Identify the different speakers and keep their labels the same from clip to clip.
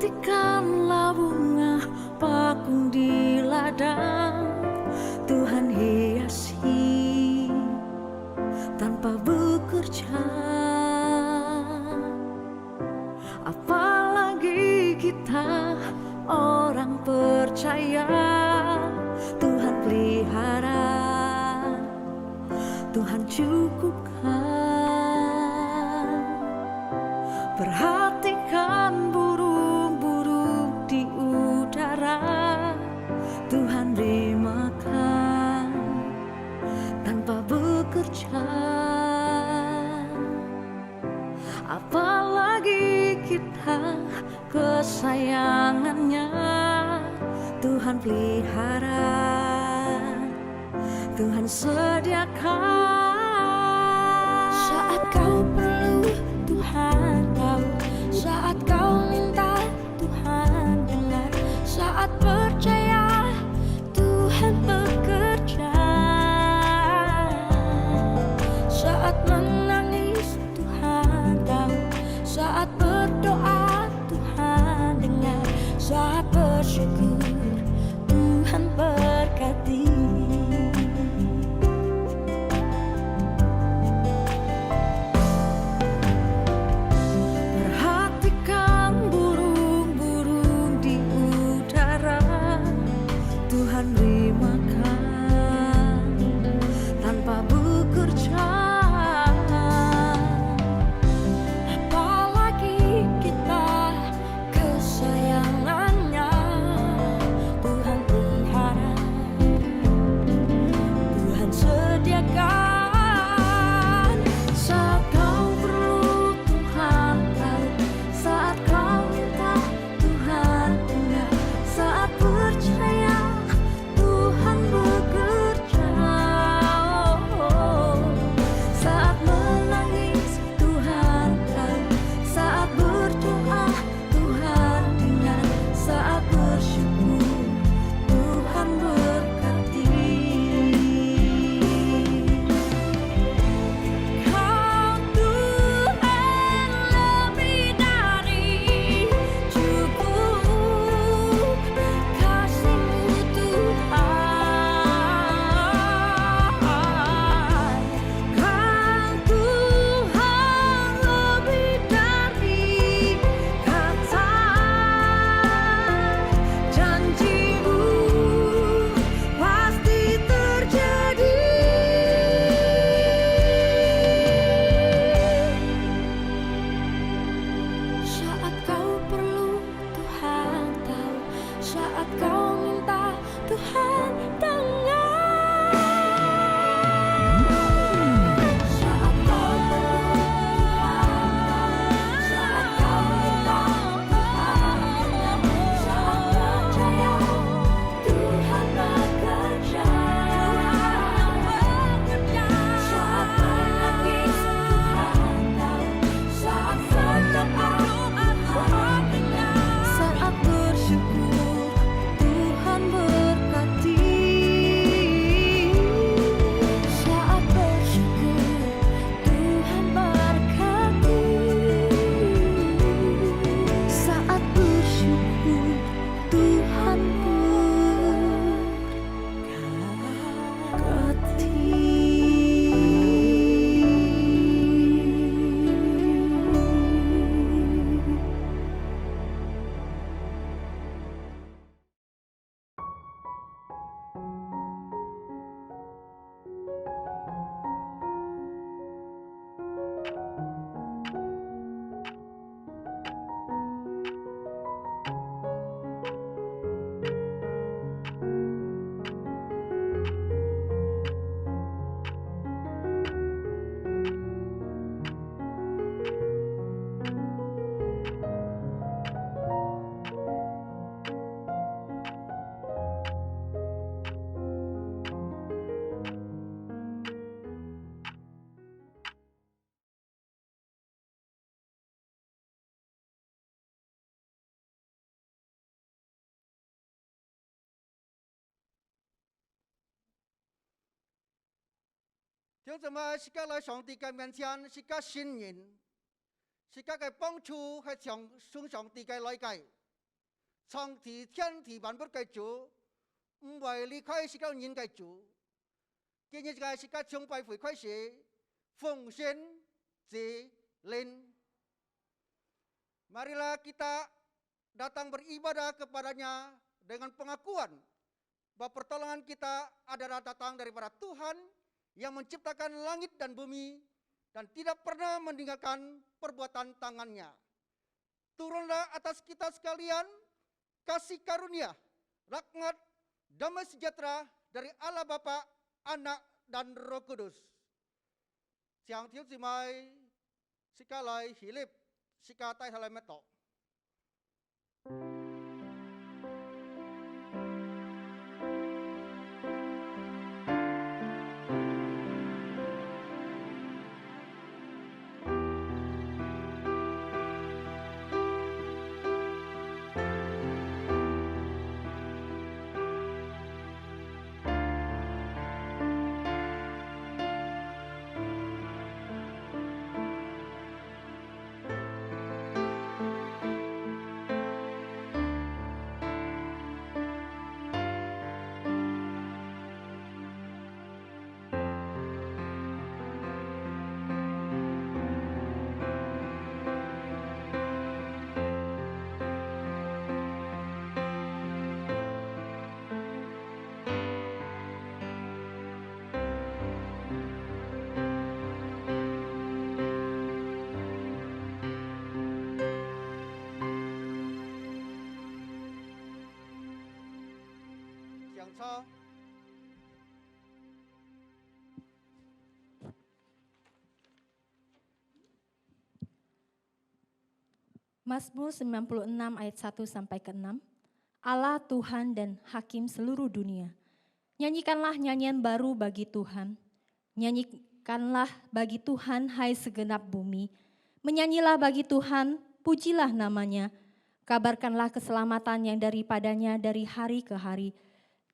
Speaker 1: Perhatikanlah bunga bakung di ladang, Tuhan hiasi tanpa bekerja. Apalagi kita orang percaya, Tuhan pelihara, Tuhan cukupkan. Perhatikan burung-burung di udara, Tuhan beri makan tanpa bekerja. Apalagi kita kesayangannya, Tuhan pelihara, Tuhan sediakan.
Speaker 2: Saat kau perlu, Tuhan tahu. Saat kau minta, Tuhan dengar. Saat percaya, Tuhan bekerja. Saat menangis, Tuhan tahu. Saat berdoa, Tuhan dengar. Saat bersyukur, Tuhan berkati.
Speaker 1: Perhatikan burung-burung di udara, Tuhan beri makan tanpa bekerja.
Speaker 2: Apalagi kita kesayangannya, Tuhan pelihara, Tuhan sediakan.
Speaker 1: Saat kau perlu, Tuhan tahu. Saat kau minta, Tuhan dengar. Saat percaya, Tuhan bekerja. Saat menangis, Tuhan tahu. Saat berdoa, Tuhan dengar. Saat bersyukur, Tuhan berkati. Kau Tuhan lebih dari cukup, kasih-Mu Tuhan. Kau Tuhan lebih dari kata, janji-Mu pasti terjadi.
Speaker 2: Saat kau perlu, Tuhan tahu. Saat kau minta, Tuhan dengar. Saat kau perlu, Tuhan tahu. Saat kau minta, Tuhan dengar. Saat percaya, Tuhan bekerja. Saat menangis, Tuhan tahu. Saat berdoa, Tuhan dengar.
Speaker 1: Saat bersyukur, Tuhan berkati.
Speaker 2: Saat bersyukur, Tuhan berkati.
Speaker 1: Saat bersyukur, Tuhan berkati.
Speaker 3: 弟兄姊妹，時間來上帝嘅面前，時間信任，時間嘅幫助係上上帝嘅來計。上帝天地万物嘅主，唔為離開是個人嘅主。今日嘅是個崇拜會開始，奉獻祭靈。Marilah kita datang beribadah kepadanya dengan pengakuan bahwa pertolongan kita adalah datang daripada Tuhan yang menciptakan langit dan bumi dan tidak pernah meninggalkan perbuatan tangannya. Turunlah atas kita sekalian kasih karunia, rahmat, damai sejahtera dari Allah Bapa, Anak, dan Roh Kudus. Siang thiếu gì mai, sika lai hilip, sika tai halai meto. Siang cho.
Speaker 4: Mazmur 96 ayat 1 sampai ke 6. Allah Tuhan dan Hakim seluruh dunia. Nyanyikanlah nyanyian baru bagi Tuhan. Nyanyikanlah bagi Tuhan hai segenap bumi. Menyanyilah bagi Tuhan, pujilah namanya. Kabarkanlah keselamatan yang daripadanya dari hari ke hari.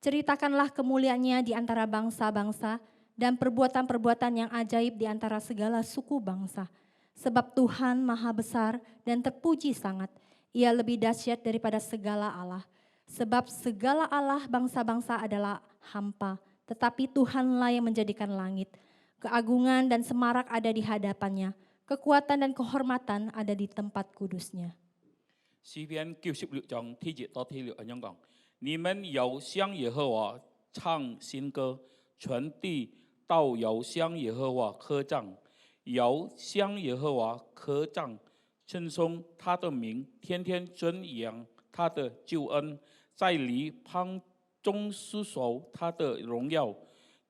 Speaker 4: Ceritakanlah kemuliaannya di antara bangsa-bangsa dan perbuatan-perbuatan yang ajaib di antara segala suku bangsa. Sebab Tuhan maha besar dan terpuji sangat. Ia lebih dahsyat daripada segala Allah. Sebab segala Allah bangsa-bangsa adalah hampa. Tetapi Tuhanlah yang menjadikan langit. Keagungan dan semarak ada di hadapannya. Kekuatan dan kehormatan ada di tempat kudusnya.
Speaker 5: 詩篇96章第1到第6咁樣講：你們要向耶和華唱新歌，全地都要向耶和華歌唱，要向耶和華歌唱，稱頌他的名，天天宣揚他的救恩，在黎邦中述說他的榮耀，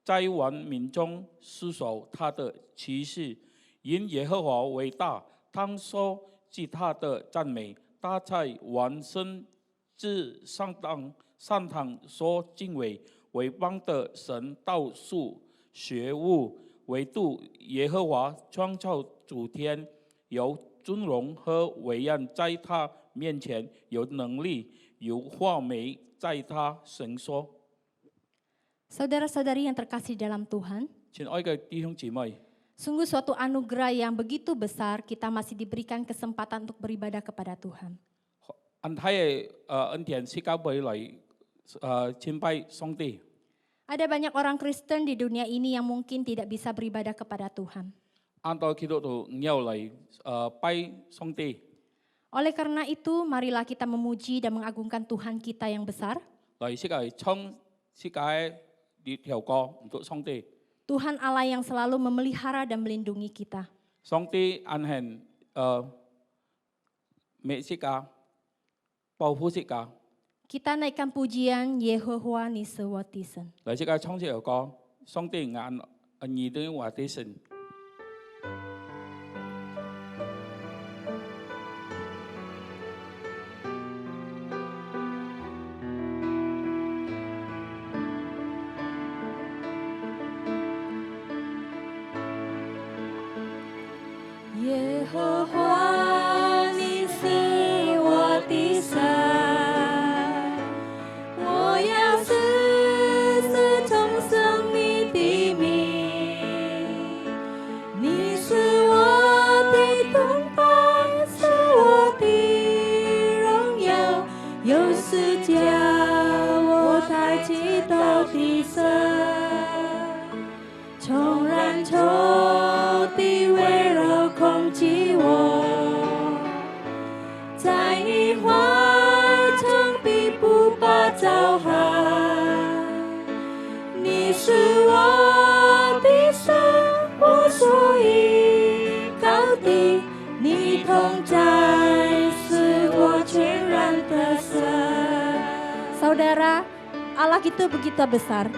Speaker 5: 在萬民中述說他的奇事。因耶和華為大，當說及他的讚美。他在萬聖之上堂所敬畏，為邦的神到處學悟，唯獨耶和華創造諸天，有尊榮和偉岸在他面前，有能力，有華美在他身上。
Speaker 4: Saudara-saudari yang terkasih dalam Tuhan,
Speaker 5: 親愛嘅弟兄姊妹，
Speaker 4: sungguh suatu anugerah yang begitu besar kita masih diberikan kesempatan untuk beribadah kepada Tuhan.
Speaker 5: 安太嘅恩典是教會嚟敬拜上帝。
Speaker 4: Ada banyak orang Kristen di dunia ini yang mungkin tidak bisa beribadah kepada Tuhan.
Speaker 5: 按到基督徒要嚟拜上帝，
Speaker 4: Oleh karena itu, marilah kita memuji dan mengagungkan Tuhan kita yang besar.
Speaker 5: 嚟世界唱世界呢條歌untuk上帝。
Speaker 4: Tuhan Allah yang selalu memelihara dan melindungi kita.
Speaker 5: 上帝安恆美世界，保護世界。
Speaker 4: Kita naikkan pujian Yehowa Nisewatisen.
Speaker 5: 嚟世界唱這條歌，上帝眼耳朵話的神。
Speaker 2: 耶和华，你是我的神，我要时时称颂你的名。你是我的同伴，是我的荣耀，有你同在是我全然的神。
Speaker 4: Saudara, Allah itu begitu besar.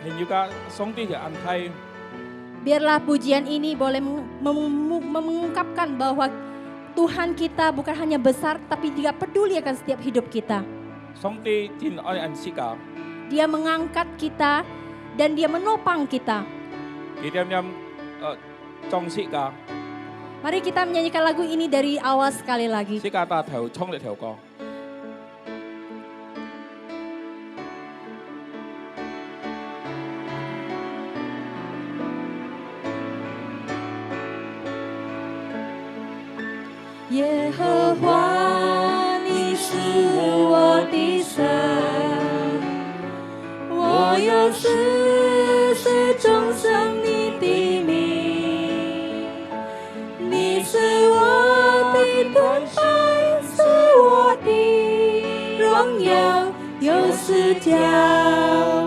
Speaker 5: Hình như cả song ti an khai
Speaker 4: Biarlah pujian ini boleh mengungkapkan bahwa Tuhan kita bukan hanya besar tapi juga peduli akan setiap hidup kita.
Speaker 5: song ti tin oi an sika.
Speaker 4: Dia mengangkat kita dan dia menopang kita.
Speaker 5: Kita nyam trong sika.
Speaker 4: Mari kita menyanyikan lagu ini dari awal sekali lagi.
Speaker 5: Sika ta theo chong le theo ko.
Speaker 2: 耶和华，你是我的神，我要世众生你的名。你是我的盾牌，是我的荣耀，又是将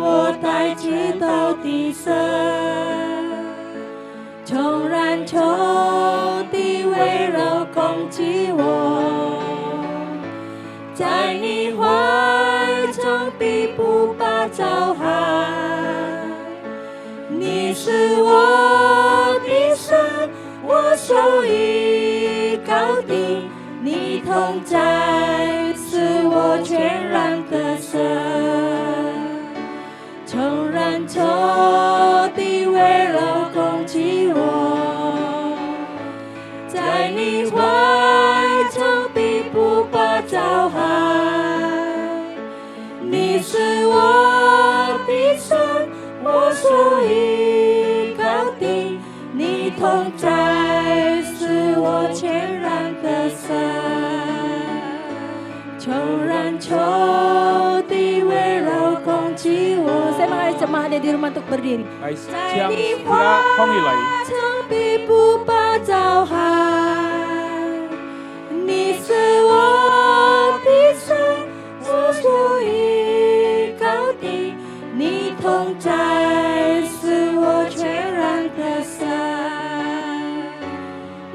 Speaker 2: 我带去到的神。 重燃仇敌围绕攻击我，在你怀中必不怕遭害。你是我的神，我手依靠的，你同在是我全然的神。重燃仇敌围绕攻击我，在你怀中必不怕遭害。你是我的神，我所依靠的，你同在是我全然的神。重燃仇敌围绕攻击我。
Speaker 4: Saya mengajak jemaat ada di rumah untuk berdiri.
Speaker 5: Ai siang sira không đi lại.
Speaker 2: 从必不怕遭害。你是我的神，我所依靠的，你同在是我全然的神。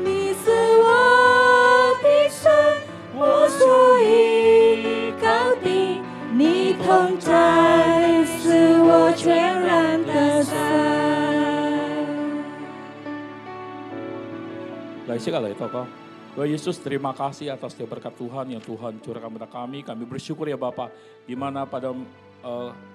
Speaker 2: 你是我的神，我所依靠的，你同在是我全然的神。
Speaker 5: Baik, sekali tokoh. Tuhan Yesus, terima kasih atas setiap berkat Tuhan yang Tuhan curahkan kepada kami. Kami bersyukur ya Bapak, di mana pada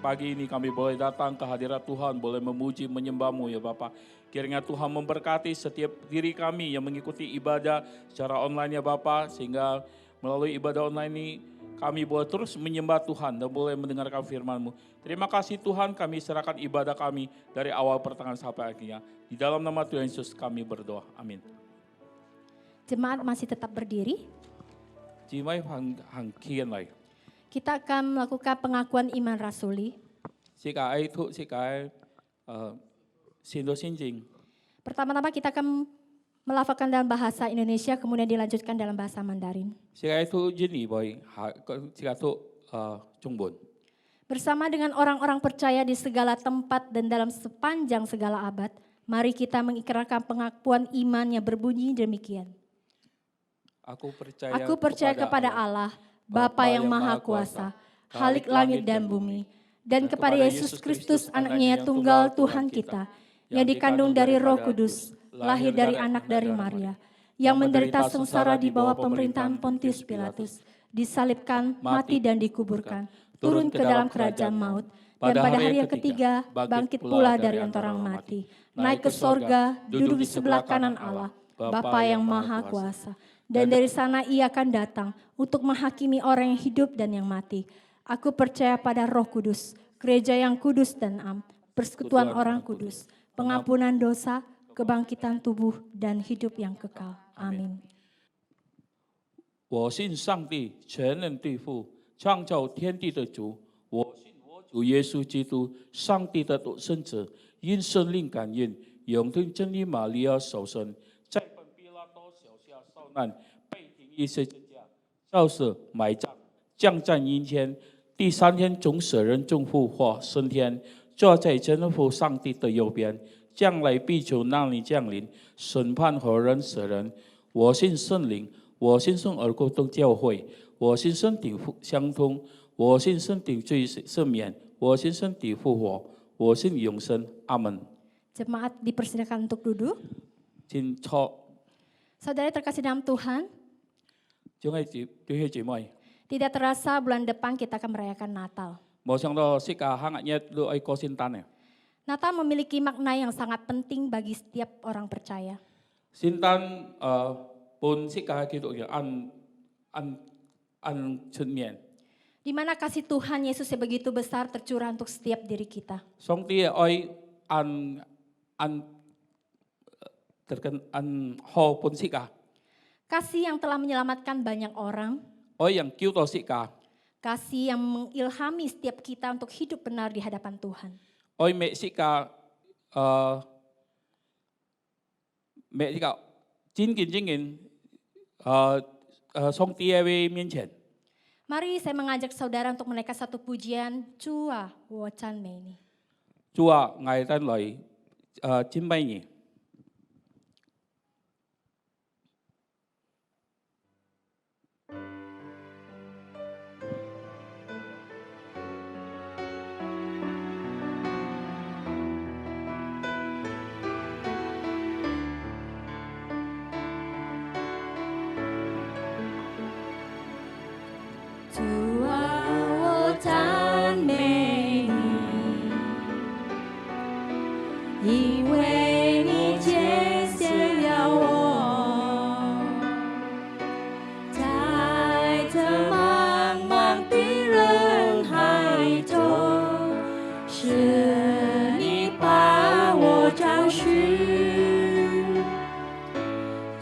Speaker 5: pagi ini kami boleh datang ke hadirat Tuhan, boleh memuji, menyembah-Mu ya Bapak. Kiranya Tuhan memberkati setiap diri kami yang mengikuti ibadah secara online ya Bapak, sehingga melalui ibadah online ini kami boleh terus menyembah Tuhan dan boleh mendengarkan firman-Mu. Terima kasih Tuhan, kami serahkan ibadah kami dari awal pertengahan sampai akhirnya. Di dalam nama Tuhan Yesus kami berdoa. Amin.
Speaker 4: Jemaat masih tetap berdiri.
Speaker 5: Jimai hang kian lai.
Speaker 4: Kita akan melakukan pengakuan iman rasuli.
Speaker 5: Sika ai thu sika sindo sinjing.
Speaker 4: Pertama-tama kita akan melafalkan dalam bahasa Indonesia, kemudian dilanjutkan dalam bahasa Mandarin.
Speaker 5: Sika ai thu jini boy. Sika thu Chungbun.
Speaker 4: Bersama dengan orang-orang percaya di segala tempat dan dalam sepanjang segala abad, mari kita mengikrarkan pengakuan iman yang berbunyi demikian. Aku percaya kepada Allah, Bapa yang Maha Kuasa, Khalik langit dan bumi, dan kepada Yesus Kristus anaknya yang tunggal Tuhan kita, yang dikandung dari Roh Kudus, lahir dari anak dari Maria, yang menderita sengsara di bawah pemerintahan Pontius Pilatus, disalibkan, mati dan dikuburkan, turun ke dalam kerajaan maut, dan pada hari yang ketiga bangkit pula dari antara orang mati, naik ke sorga, duduk di sebelah kanan Allah, Bapa yang Maha Kuasa. Dan dari sana ia akan datang untuk menghakimi orang yang hidup dan yang mati. Aku percaya pada Roh Kudus, gereja yang kudus dan am, persekutuan orang kudus, pengampunan dosa, kebangkitan tubuh dan hidup yang kekal. Amin.
Speaker 5: 我信上帝全能对父，创造天地的主。我信我主耶稣基督，上帝的独生子，因圣灵感应，永听真理玛利亚首生，在本比拉多小下受难，被钉于十字架，受死埋葬，降战阴间，第三天从死人中复活升天，坐在真父上帝的右边，将来必求那里降临，审判活人死人。我信圣灵，我信圣而共同教会，我信身体相通，我信身体罪赦免，我信身体复活，我信永生。阿门。
Speaker 4: Jemaat dipersilakan untuk duduk.
Speaker 5: 请坐，
Speaker 4: Saudara terkasih dalam Tuhan,
Speaker 5: 各位弟兄姐妹，
Speaker 4: tidak terasa bulan depan kita akan merayakan Natal.
Speaker 5: 冇想到世界hangatnya lu ai ko sintan ya.
Speaker 4: Natal memiliki makna yang sangat penting bagi setiap orang percaya.
Speaker 5: Sintan pun世界gitu ya an cenmien.
Speaker 4: Di mana kasih Tuhan Yesus yang begitu besar tercurah untuk setiap diri kita.
Speaker 5: Song dia ai an ho pun sika.
Speaker 4: Kasih yang telah menyelamatkan banyak orang.
Speaker 5: Oi yang kiu to sika.
Speaker 4: Kasih yang mengilhami setiap kita untuk hidup benar di hadapan Tuhan.
Speaker 5: Oi me sika chính kiến song dia we 面前。
Speaker 4: Mari saya mengajak saudara untuk menaikkan satu pujian Chua Wo Chan Mei Ni.
Speaker 5: Chúa ngài ta lời chính bay nhỉ.
Speaker 2: 主啊，我赞美你，因为你拣选了我，在这茫茫的人海中，是你把我找寻。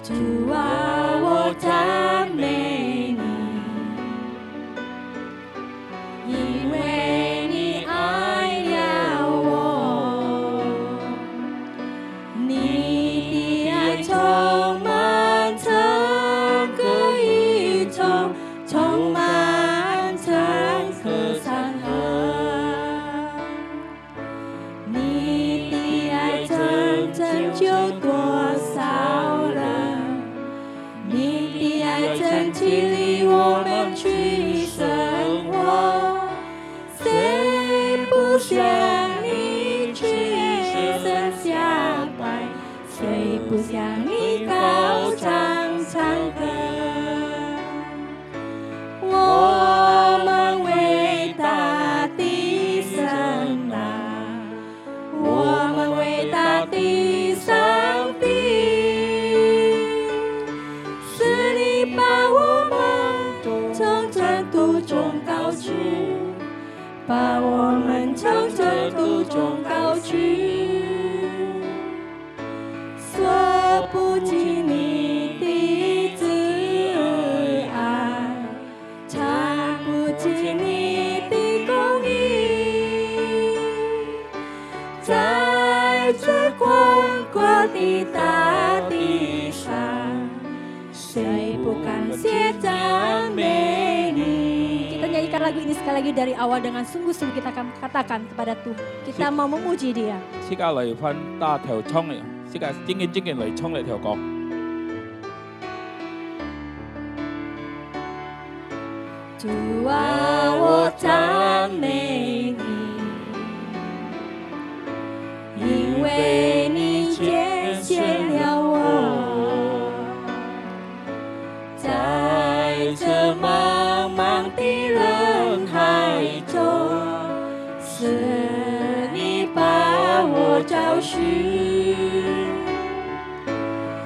Speaker 2: 主啊，我赞美你。 因为你爱了我，你的爱充满整个宇宙，充满整个山河。你的爱曾拯救多少人？你的爱曾激励我们去生活。 不像你去身相拜，谁不像你高唱唱歌？我们伟大的神啊，我们伟大的上帝，是你把我们从尘土中高举。 把我们从这途中高举，说不尽你的慈爱，唱不尽你的公义，在这广阔的大地上，谁不感谢赞美你？
Speaker 4: Kita nyanyikan lagu ini sekali lagi dari awal dengan sungguh-sungguh kita akan katakan kepada Tuhan. Kita mau memuji Dia.
Speaker 5: 世界嚟翻打條衝嚟，世界正經嚟衝嚟條歌。
Speaker 2: 主啊，我赞美你，因为你拣选了我，在这茫茫的人海中，是你把我找寻。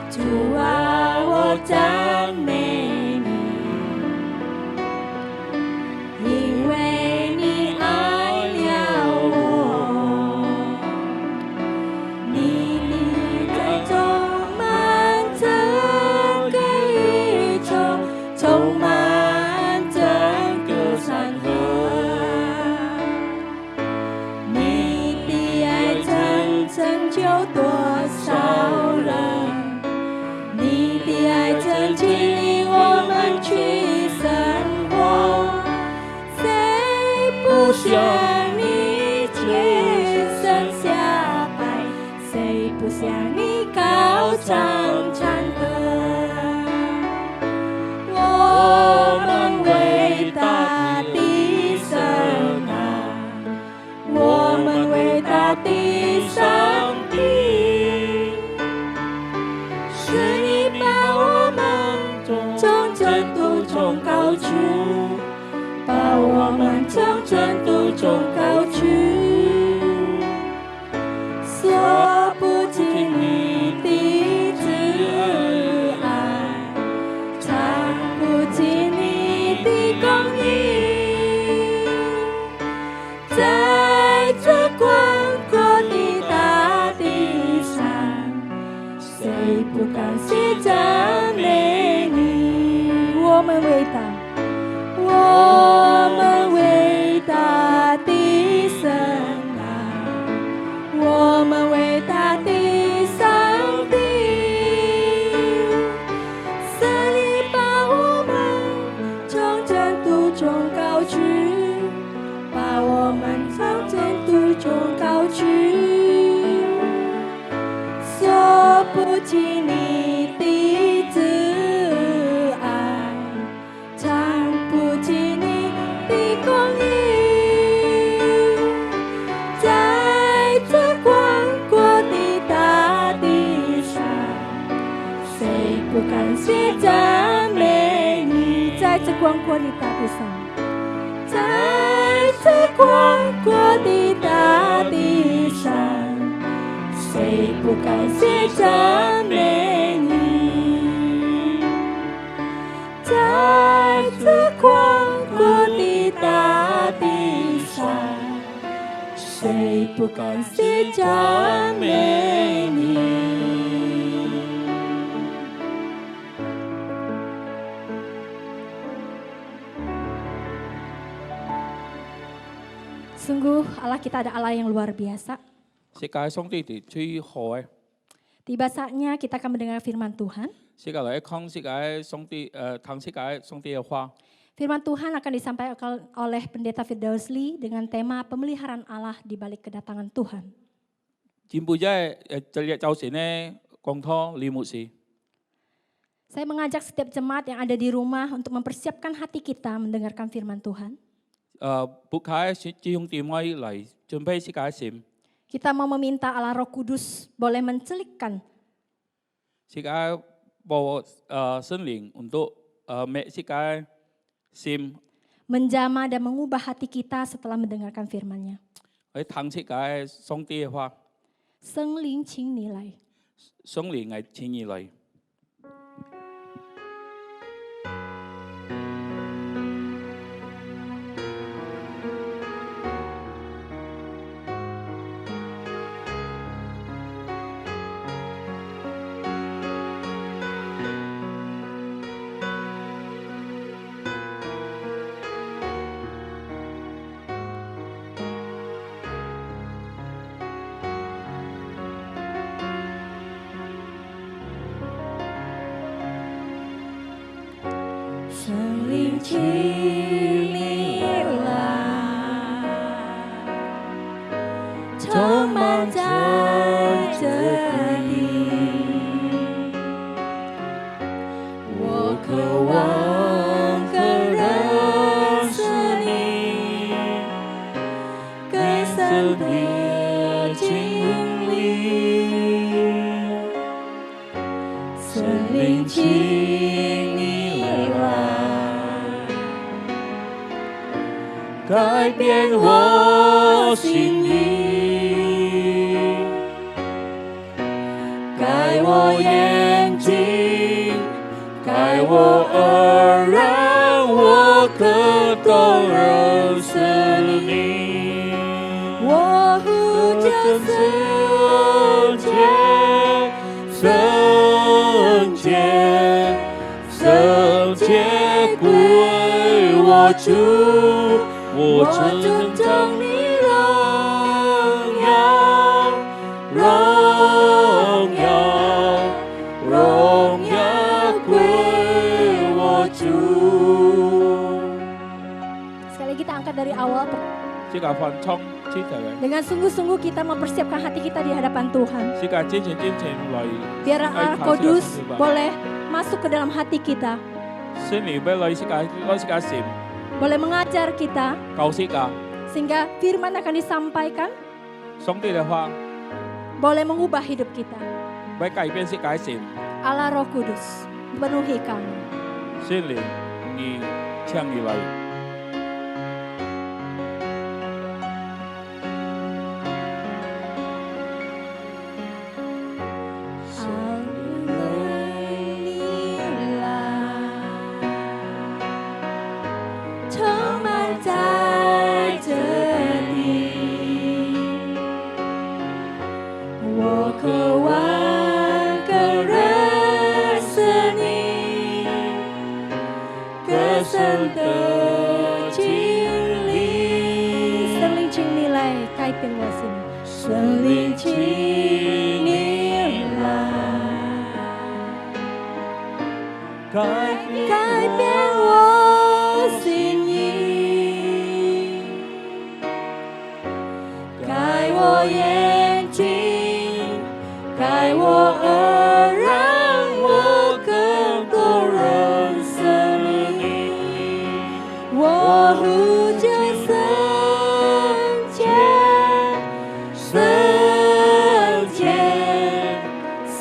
Speaker 2: 主啊，我赞美你。 因为你爱了我，你的爱充满整个宇宙，充满整个山河。你的爱曾拯救多少人？你的爱曾激励我们去生活。 不像你天生下拜，谁中高举，把我们从尘土中高举，说不尽你的慈爱，唱不尽你的公义，在这广阔的大地上，谁不感谢赞美你？我们伟大，我们伟大的神啊，我们伟大的上帝，神你把我们从尘土中高举，把我们从尘土中高举，说不尽你的慈爱，唱不尽你的公义，在这广阔的大地上，谁不感谢赞美你？在这广阔的大地上，在这广阔的大地上，谁不感谢赞美你？在这广阔的大地上，谁不感谢赞美你？Sungguh
Speaker 4: Allah kita ada Allah yang luar biasa.
Speaker 5: 世界上帝係最好嘅，
Speaker 4: Tiba saatnya kita akan mendengar firman Tuhan.
Speaker 5: 世界來講世界上帝聽世界上帝嘅話，
Speaker 4: Firman Tuhan akan disampaikan oleh Pendeta Firdausli dengan tema pemeliharaan Allah di balik kedatangan Tuhan.
Speaker 5: 前輩即係早前呢講拖李牧師，
Speaker 4: Saya mengajak setiap jemaat yang ada di rumah untuk mempersiapkan hati kita mendengarkan firman Tuhan.
Speaker 5: 撥開弟兄姊妹嚟準備世界線，
Speaker 4: Kita mau meminta Allah Roh Kudus boleh mencelikkan
Speaker 5: 世界報聖靈untuk make 世界線
Speaker 4: menjamah dan mengubah hati kita setelah mendengarkan firman-Nya.
Speaker 5: 去聽世界上帝嘅話，
Speaker 4: 聖靈請你來。
Speaker 5: 聖靈係請你嚟。
Speaker 2: 圣灵，请你来，充满在这里。我渴望更认识你，更深的经历。圣灵，请你来。 改变我心意，改我眼睛，改我耳，让我更懂认识你。我呼叫圣洁，圣洁归我主。 我尊重你荣耀，荣耀，荣耀归我主。
Speaker 4: Sekali lagi kita angkat dari awal.
Speaker 5: 世界翻衝之頭嘅，
Speaker 4: Dengan sungguh-sungguh kita mempersiapkan hati kita di hadapan Tuhan.
Speaker 5: 世界真正嚟，
Speaker 4: Biar Allah Kudus boleh masuk ke dalam hati kita.
Speaker 5: 聖靈俾你世界線，
Speaker 4: Boleh mengajar kita
Speaker 5: 教世界，
Speaker 4: sehingga firman akan disampaikan
Speaker 5: 上帝嘅話，
Speaker 4: boleh mengubah hidup kita.
Speaker 5: 俾改變世界線，
Speaker 4: Allah Roh Kudus penuhi kami.
Speaker 5: 聖靈你请你来。
Speaker 2: 好美丽啦，充满在这里。我渴望更认识你，更深的经历。
Speaker 4: 圣灵，请你来改变我心。
Speaker 2: 圣灵，请你来改变我心意，改我眼睛，改我耳，让我更多认识你。我呼求圣洁，圣洁，圣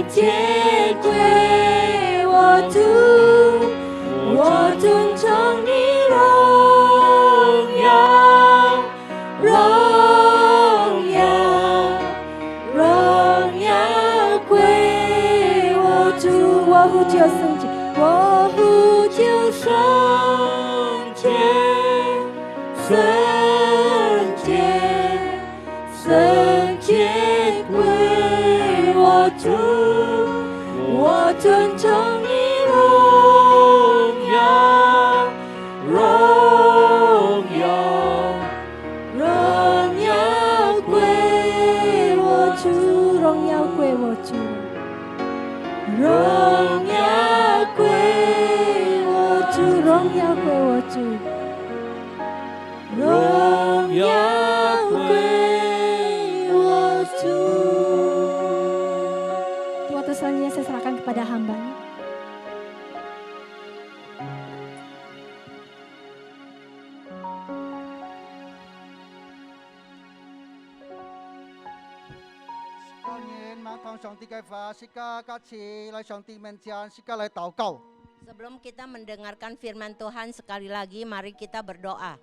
Speaker 2: 洁归我主，我尊崇你荣耀，荣耀，荣耀归我主。我呼求圣洁，我呼求圣洁，圣洁，圣洁归我主，我尊崇你荣耀，荣耀，荣耀归我主，
Speaker 4: 荣耀归我主。
Speaker 2: 荣耀归我主，
Speaker 4: 荣耀归我主。
Speaker 2: 荣耀归我主。
Speaker 4: Waktu selanjutnya saya serahkan kepada hamba-Nya.
Speaker 3: Sekalian matang Shanti kai fa, sika kaci, lai Shanti mencian, sika lai tau kau.
Speaker 6: Sebelum kita mendengarkan firman Tuhan, sekali lagi mari kita berdoa.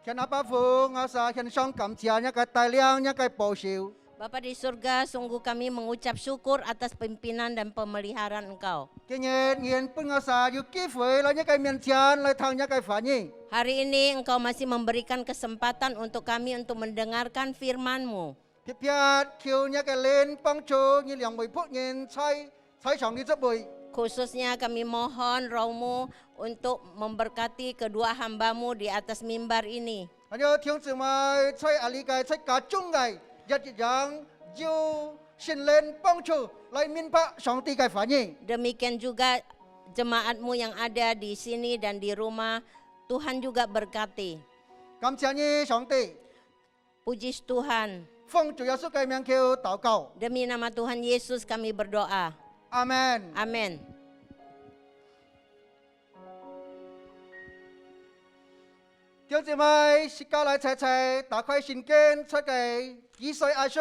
Speaker 3: Kenapa fu ngasa hian Shang kam cianya kai tai liangnya kai po siu.
Speaker 6: Bapa di surga, sungguh kami mengucap syukur atas pimpinan dan pemeliharaan Engkau.
Speaker 3: Kenyen ngien pun ngasa yu ki fui lai nya kai mencian, lai tangnya kai fa ni.
Speaker 6: Hari ini Engkau masih memberikan kesempatan untuk kami untuk mendengarkan firman-Mu.
Speaker 3: Piat kiu nya kai len pang chu, nyi liang bui puk nyen cai Shang ni zep bui.
Speaker 6: Khususnya kami mohon Roh-Mu untuk memberkati kedua hamba-Mu di atas mimbar ini.
Speaker 3: Hanya tiang cemai cai ali kai cai kacung kai, jat yang jiu sin len pang chu, lai min pak Shanti kai fa ni.
Speaker 6: Demikian juga jemaat-Mu yang ada di sini dan di rumah, Tuhan juga berkati.
Speaker 3: Kam cianya Shanti,
Speaker 6: Puji Tuhan,
Speaker 3: Fong Chủ Giêsu kai miang kiu tau kau.
Speaker 6: demi nama Tuhan Yesus kami berdoa.
Speaker 3: Amen.
Speaker 6: Amin.
Speaker 3: Tiểu姐妹，是家來齊齊打開聖經出嘅以賽亞書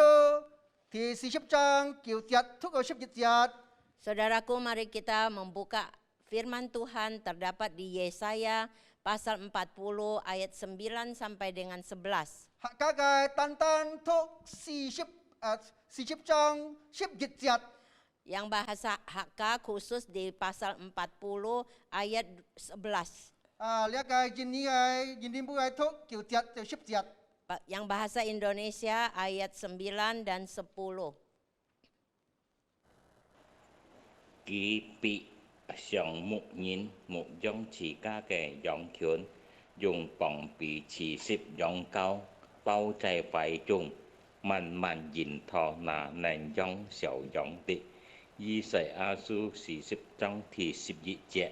Speaker 3: 第40章9節到11節。
Speaker 6: Saudaraku, mari kita membuka firman Tuhan terdapat di Yesaya pasal 40 ayat 9 sampai dengan 11.
Speaker 3: 客家嘅單單讀40章11節。
Speaker 6: Yang bahasa Hakka khusus di pasal 40 ayat 11.
Speaker 3: 呢個印尼部嘅讀9節到10節。
Speaker 6: Yang bahasa Indonesia ayat 9 dan 10.
Speaker 7: Ký bị sòng mục nhìn mục dòng chỉ ca kẻ dòng khiến dùng bỏng bị chỉ xếp dòng cao bao chạy phải trùng mạnh mạnh nhìn thọ nà nền dòng xẻo dòng tị y xảy a su xì xếp trong thì xếp dị trẻ.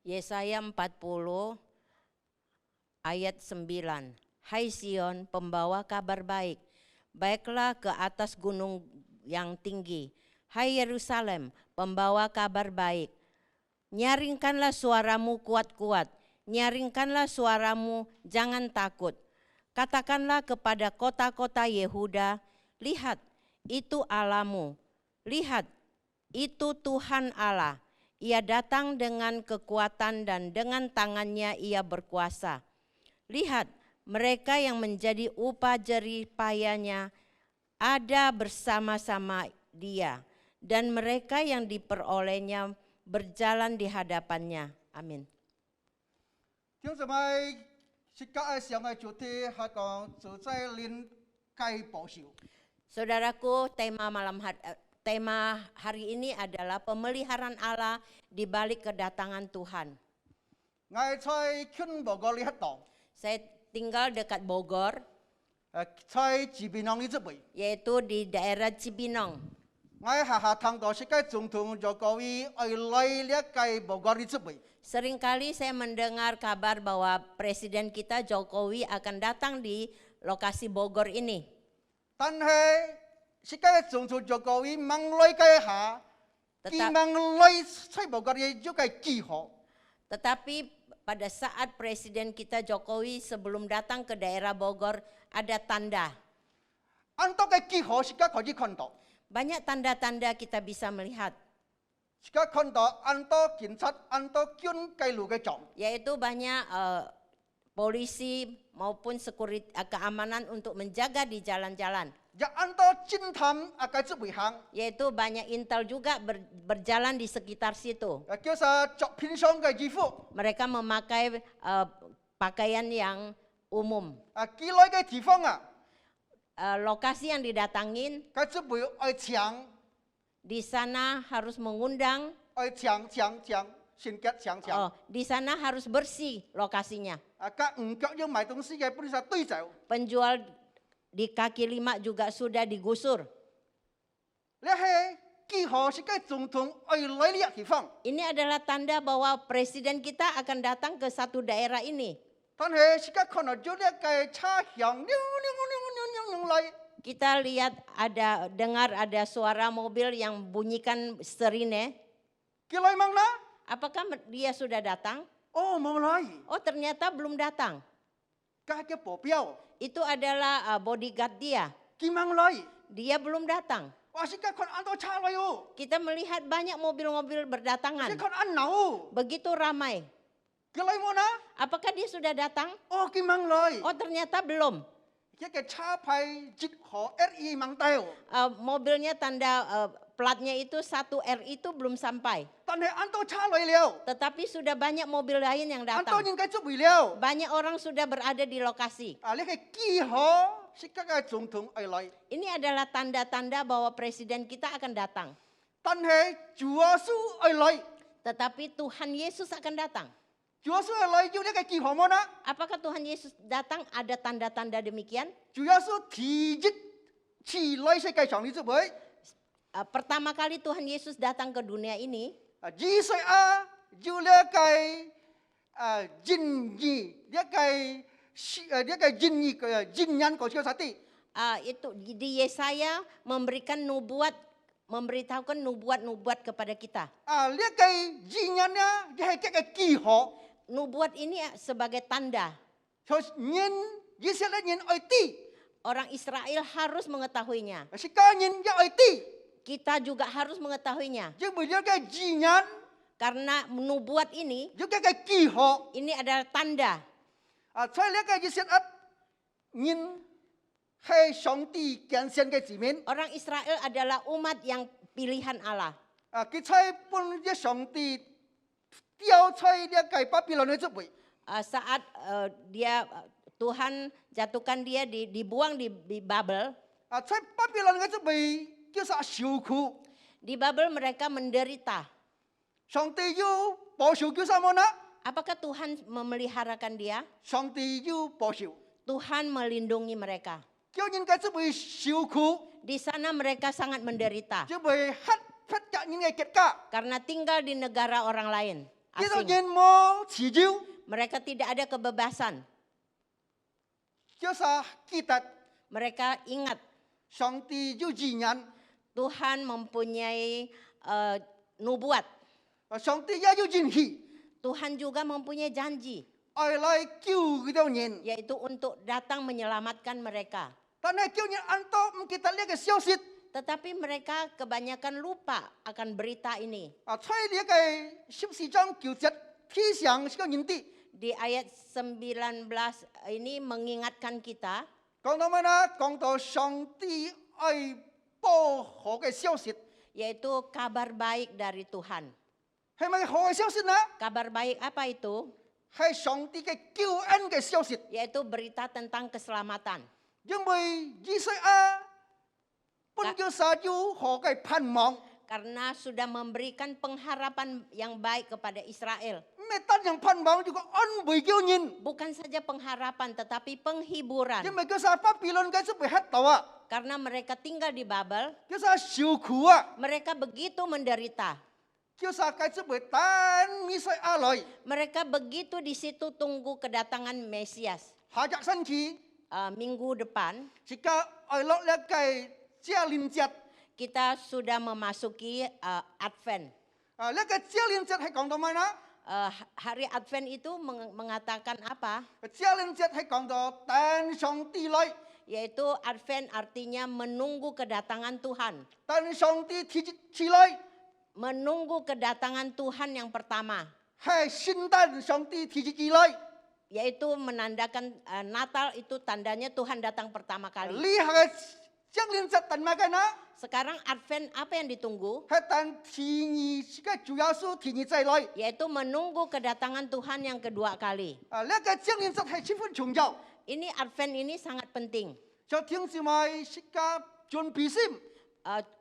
Speaker 6: Yesaya 40 ayat 9. Hai Sion, pembawa kabar baik, baiklah ke atas gunung yang tinggi. Hai Yerusalem, pembawa kabar baik, nyaringkanlah suaramu kuat-kuat, nyaringkanlah suaramu, jangan takut. Katakanlah kepada kota-kota Yehuda, lihat, itu Allahmu. Lihat, itu Tuhan Allah Ia datang dengan kekuatan dan dengan tangannya ia berkuasa. Lihat, mereka yang menjadi upah jerih payahnya ada bersama-sama dia, dan mereka yang diperolehnya berjalan di hadapannya. Amin.
Speaker 3: 弟兄姊妹，是教爱上嘅主题係講自在靈該保守。
Speaker 6: Saudaraku, tema hari ini adalah pemeliharaan Allah di balik kedatangan Tuhan.
Speaker 3: 我在ขึ้น報告呢一度，
Speaker 6: Saya tinggal dekat Bogor,
Speaker 3: 在吉比農呢一位，
Speaker 6: yaitu di daerah Cibinong.
Speaker 3: 我下聽到世界總統Jokowi愛來呢個報告呢一位，
Speaker 6: Seringkali saya mendengar kabar bahwa Presiden kita Jokowi akan datang di lokasi Bogor ini.
Speaker 3: 但係世界總統Jokowi mang來嘅下，佢
Speaker 6: Tetap-
Speaker 3: mang來在報告呢一個記號，
Speaker 6: Tetapi pada saat Presiden kita Jokowi sebelum datang ke daerah Bogor ada tanda.
Speaker 3: 按到嘅記號世界可以看到，
Speaker 6: Banyak tanda-tanda kita bisa melihat,
Speaker 3: 世界看到按到警察按到軍嘅路嘅狀，
Speaker 6: yaitu banyak polisi maupun keamanan untuk menjaga di jalan-jalan.
Speaker 3: 又按到偵探嘅一位行，
Speaker 6: Yaitu banyak intel juga berjalan di sekitar situ.
Speaker 3: 叫做作品上嘅衣服，
Speaker 6: Mereka memakai pakaian yang umum.
Speaker 3: 佢來嘅地方啊，
Speaker 6: Lokasi yang didatangin
Speaker 3: 佢一位愛搶。
Speaker 6: di sana harus mengundang.
Speaker 3: 愛搶，先結搶。
Speaker 6: Oh, di sana harus bersih lokasinya.
Speaker 3: 甲唔腳要買東西嘅本身對走。
Speaker 6: Penjual di kaki lima juga sudah digusur.
Speaker 3: 你係幾何世界總統愛來呢個地方，
Speaker 6: Ini adalah tanda bahwa presiden kita akan datang ke satu daerah ini.
Speaker 3: 但係世界看到咗呢個車響，來，
Speaker 6: Kita lihat dengar ada suara mobil yang bunyikan sirine.
Speaker 3: 佢來問啦，
Speaker 6: Apakah dia sudah datang?
Speaker 3: 哦冇來，
Speaker 6: Oh, ternyata belum datang.
Speaker 3: 佢係保鏢，
Speaker 6: Itu adalah bodyguard dia.
Speaker 3: 佢問來，
Speaker 6: Dia belum datang.
Speaker 3: 哇世界看按到車來哦，
Speaker 6: Kita melihat banyak mobil-mobil
Speaker 3: 世界
Speaker 6: berdatangan.
Speaker 3: 看按鬧，
Speaker 6: Begitu ramai.
Speaker 3: 佢來問啦，
Speaker 6: Apakah dia sudah datang?
Speaker 3: 哦佢問來，
Speaker 6: Oh, ternyata belum.
Speaker 3: 一個車牌節河 RE 問到，
Speaker 6: Mobilnya tanda platnya itu 1R itu belum sampai.
Speaker 3: 但係按到車來了，
Speaker 6: Tetapi sudah banyak mobil lain yang
Speaker 3: 按到
Speaker 6: datang.
Speaker 3: 應該出回了，
Speaker 6: Banyak orang sudah berada di lokasi.
Speaker 3: 呢個幾何世界嘅總統愛來。
Speaker 6: Ini adalah tanda-tanda bahwa presiden kita akan datang.
Speaker 3: 但係主耶穌愛來，
Speaker 6: Tetapi Tuhan Yesus akan datang.
Speaker 3: 主耶穌愛來要呢個記號麼呢？
Speaker 6: Apakah Tuhan Yesus datang ada tanda-tanda demikian?
Speaker 3: 主耶穌提日起來世界上呢一位，
Speaker 6: Pertama kali Tuhan Yesus datang ke dunia ini,
Speaker 3: 以賽亞要呢個仁義，呢個仁義嘅仁人嗰個啥啲？
Speaker 6: itu di Yesaya memberitahukan nubuat-nubuat kepada kita.
Speaker 3: 呢個仁人呢，係個記號，
Speaker 6: Nubuat ini sebagai tanda.
Speaker 3: 就人以色列人愛啲，
Speaker 6: Orang Israel harus mengetahuinya.
Speaker 3: 世界人也愛啲，
Speaker 6: Kita juga harus mengetahuinya.
Speaker 3: 因為呢個仁人
Speaker 6: Karena nubuat ini,
Speaker 3: 有個記號。
Speaker 6: ini adalah tanda.
Speaker 3: 在呢個以色列人係上帝揀選嘅子民，
Speaker 6: Orang Israel adalah umat yang pilihan Allah.
Speaker 3: 佢在本嘅上帝掉在呢個巴比倫嘅周圍，
Speaker 6: Saat Tuhan jatuhkan dia dibuang di Babel.
Speaker 3: 在巴比倫嘅周圍叫做受苦，
Speaker 6: Di Babel mereka menderita.
Speaker 3: 上帝要保守叫什麼呢？
Speaker 6: Apakah Tuhan memeliharakan dia?
Speaker 3: 上帝要保守，
Speaker 6: Tuhan melindungi mereka.
Speaker 3: 叫人嘅周圍受苦，
Speaker 6: Di sana mereka sangat menderita
Speaker 3: 就會黑嘅人嘅結果，
Speaker 6: karena tinggal di negara orang lain.
Speaker 3: 叫做
Speaker 6: Asing.
Speaker 3: 人冇自由，
Speaker 6: Mereka tidak ada kebebasan.
Speaker 3: 叫做記得
Speaker 6: Mereka ingat
Speaker 3: 上帝要義人，
Speaker 6: Tuhan mempunyai nubuat.
Speaker 3: 上帝也要仁義，
Speaker 6: Tuhan juga mempunyai janji,
Speaker 3: 愛來救嗰啲人。
Speaker 6: yaitu untuk datang menyelamatkan mereka.
Speaker 3: 但係叫人按到唔記得呢個消息，
Speaker 6: Tetapi mereka kebanyakan lupa akan berita ini.
Speaker 3: 在呢個14章9節提醒這個人哋，
Speaker 6: Di ayat 19 ini mengingatkan kita
Speaker 3: 講到乜呢？講到上帝愛保護嘅消息，
Speaker 6: yaitu kabar baik dari Tuhan.
Speaker 3: 係咪好嘅消息呢？
Speaker 6: Kabar baik apa itu?
Speaker 3: 係上帝嘅救恩嘅消息，
Speaker 6: Yaitu berita tentang keselamatan.
Speaker 3: 因為以賽亞本叫撒有好嘅盼望，
Speaker 6: Karena sudah memberikan pengharapan yang baik kepada Israel.
Speaker 3: 唔係單樣盼望，如果安慰叫人，
Speaker 6: Bukan saja pengharapan tetapi penghiburan.
Speaker 3: 因為叫撒巴比倫嘅出被黑道啊，
Speaker 6: Karena mereka tinggal di Babel,
Speaker 3: 叫撒受苦啊，
Speaker 6: mereka begitu menderita.
Speaker 3: 叫撒嘅出被等以賽亞來，
Speaker 6: Mereka begitu di situ tunggu kedatangan Mesias.
Speaker 3: 下隻星期，
Speaker 6: Minggu depan
Speaker 3: 而家愛落呢嘅遮連節，
Speaker 6: kita sudah memasuki Advent.
Speaker 3: 呢個遮連節係講到乜呢？
Speaker 6: Hari Advent itu mengatakan apa?
Speaker 3: 遮連節係講到等上帝來，
Speaker 6: Yaitu Advent artinya menunggu kedatangan Tuhan.
Speaker 3: 等上帝提起來，
Speaker 6: Menunggu kedatangan Tuhan yang pertama.
Speaker 3: 係聖誕上帝提起來。
Speaker 6: Yaitu menandakan Natal itu tandanya Tuhan datang pertama kali.
Speaker 3: 呢下嘅遮連節等乜嘅呢？
Speaker 6: Sekarang Advent apa yang ditunggu?
Speaker 3: 係等天意，這個主耶穌天意再來。
Speaker 6: Yaitu menunggu kedatangan Tuhan yang kedua kali.
Speaker 3: 呢個遮連節係十分重要，
Speaker 6: Ini Advent ini sangat penting.
Speaker 3: 就聽住埋這個準備心。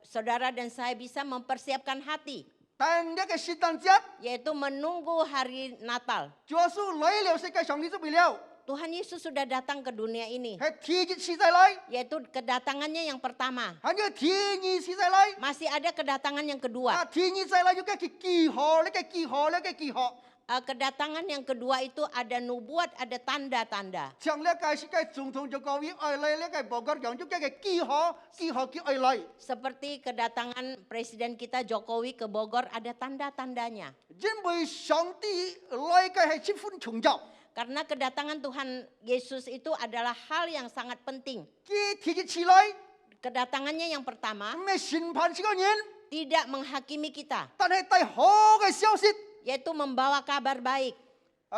Speaker 6: Saudara dan saya bisa mempersiapkan hati.
Speaker 3: 等呢個聖誕節，
Speaker 6: Yaitu menunggu hari Natal.
Speaker 3: 主耶穌來了，世界上帝就為了，
Speaker 6: Tuhan Yesus sudah datang ke dunia ini.
Speaker 3: 係天意時再來，
Speaker 6: Yaitu kedatangannya yang pertama.
Speaker 3: 還有天意時再來。
Speaker 6: Masih ada kedatangan yang kedua.
Speaker 3: 天意再來，有個記號，呢個記號，呢個記號。
Speaker 6: Kedatangan yang kedua itu ada nubuat, ada tanda-tanda.
Speaker 3: 像呢個世界總統就講要愛來，呢個報告講咗嘅記號，記號叫愛來。
Speaker 6: Seperti kedatangan Presiden kita Jokowi ke Bogor ada tanda-tandanya.
Speaker 3: 因為上帝來嘅係十分重要。
Speaker 6: Karena kedatangan Tuhan Yesus itu adalah hal yang sangat penting.
Speaker 3: 佢提起來，
Speaker 6: Kedatangannya yang
Speaker 3: 唔
Speaker 6: pertama
Speaker 3: 係審判這個人，
Speaker 6: tidak menghakimi kita,
Speaker 3: 但係帶好嘅消息。
Speaker 6: yaitu membawa kabar baik.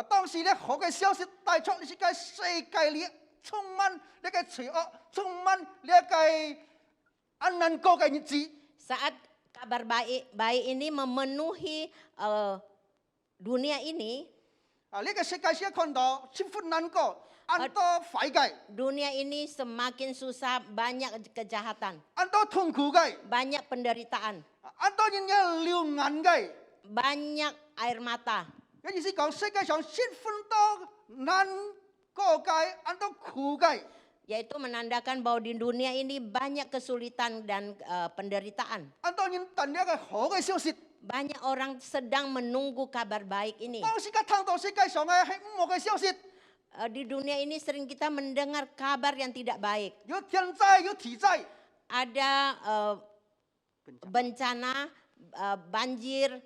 Speaker 3: 當時咧好嘅消息帶出呢個世界裏充滿呢個罪惡，充滿呢個暗難過嘅日子。
Speaker 6: Saat kabar baik ini memenuhi dunia ini,
Speaker 3: 呢個世界先看到十分難過，很多壞嘅，
Speaker 6: dunia ini semakin susah, banyak kejahatan,
Speaker 3: 很多痛苦嘅，
Speaker 6: banyak penderitaan,
Speaker 3: 很多人嘅流眼嘅。
Speaker 6: banyak air mata.
Speaker 3: 嘅意思講世界上十分多難過嘅，很多苦嘅。
Speaker 6: Yaitu menandakan bahwa di dunia ini banyak kesulitan dan penderitaan.
Speaker 3: 很多人等呢個好嘅消息。
Speaker 6: Banyak orang sedang menunggu kabar baik ini.
Speaker 3: 當時間聽到世界上嘅係唔好嘅消息，
Speaker 6: Di dunia ini sering kita mendengar kabar yang tidak baik.
Speaker 3: 有天災，有地災。
Speaker 6: Ada bencana, banjir,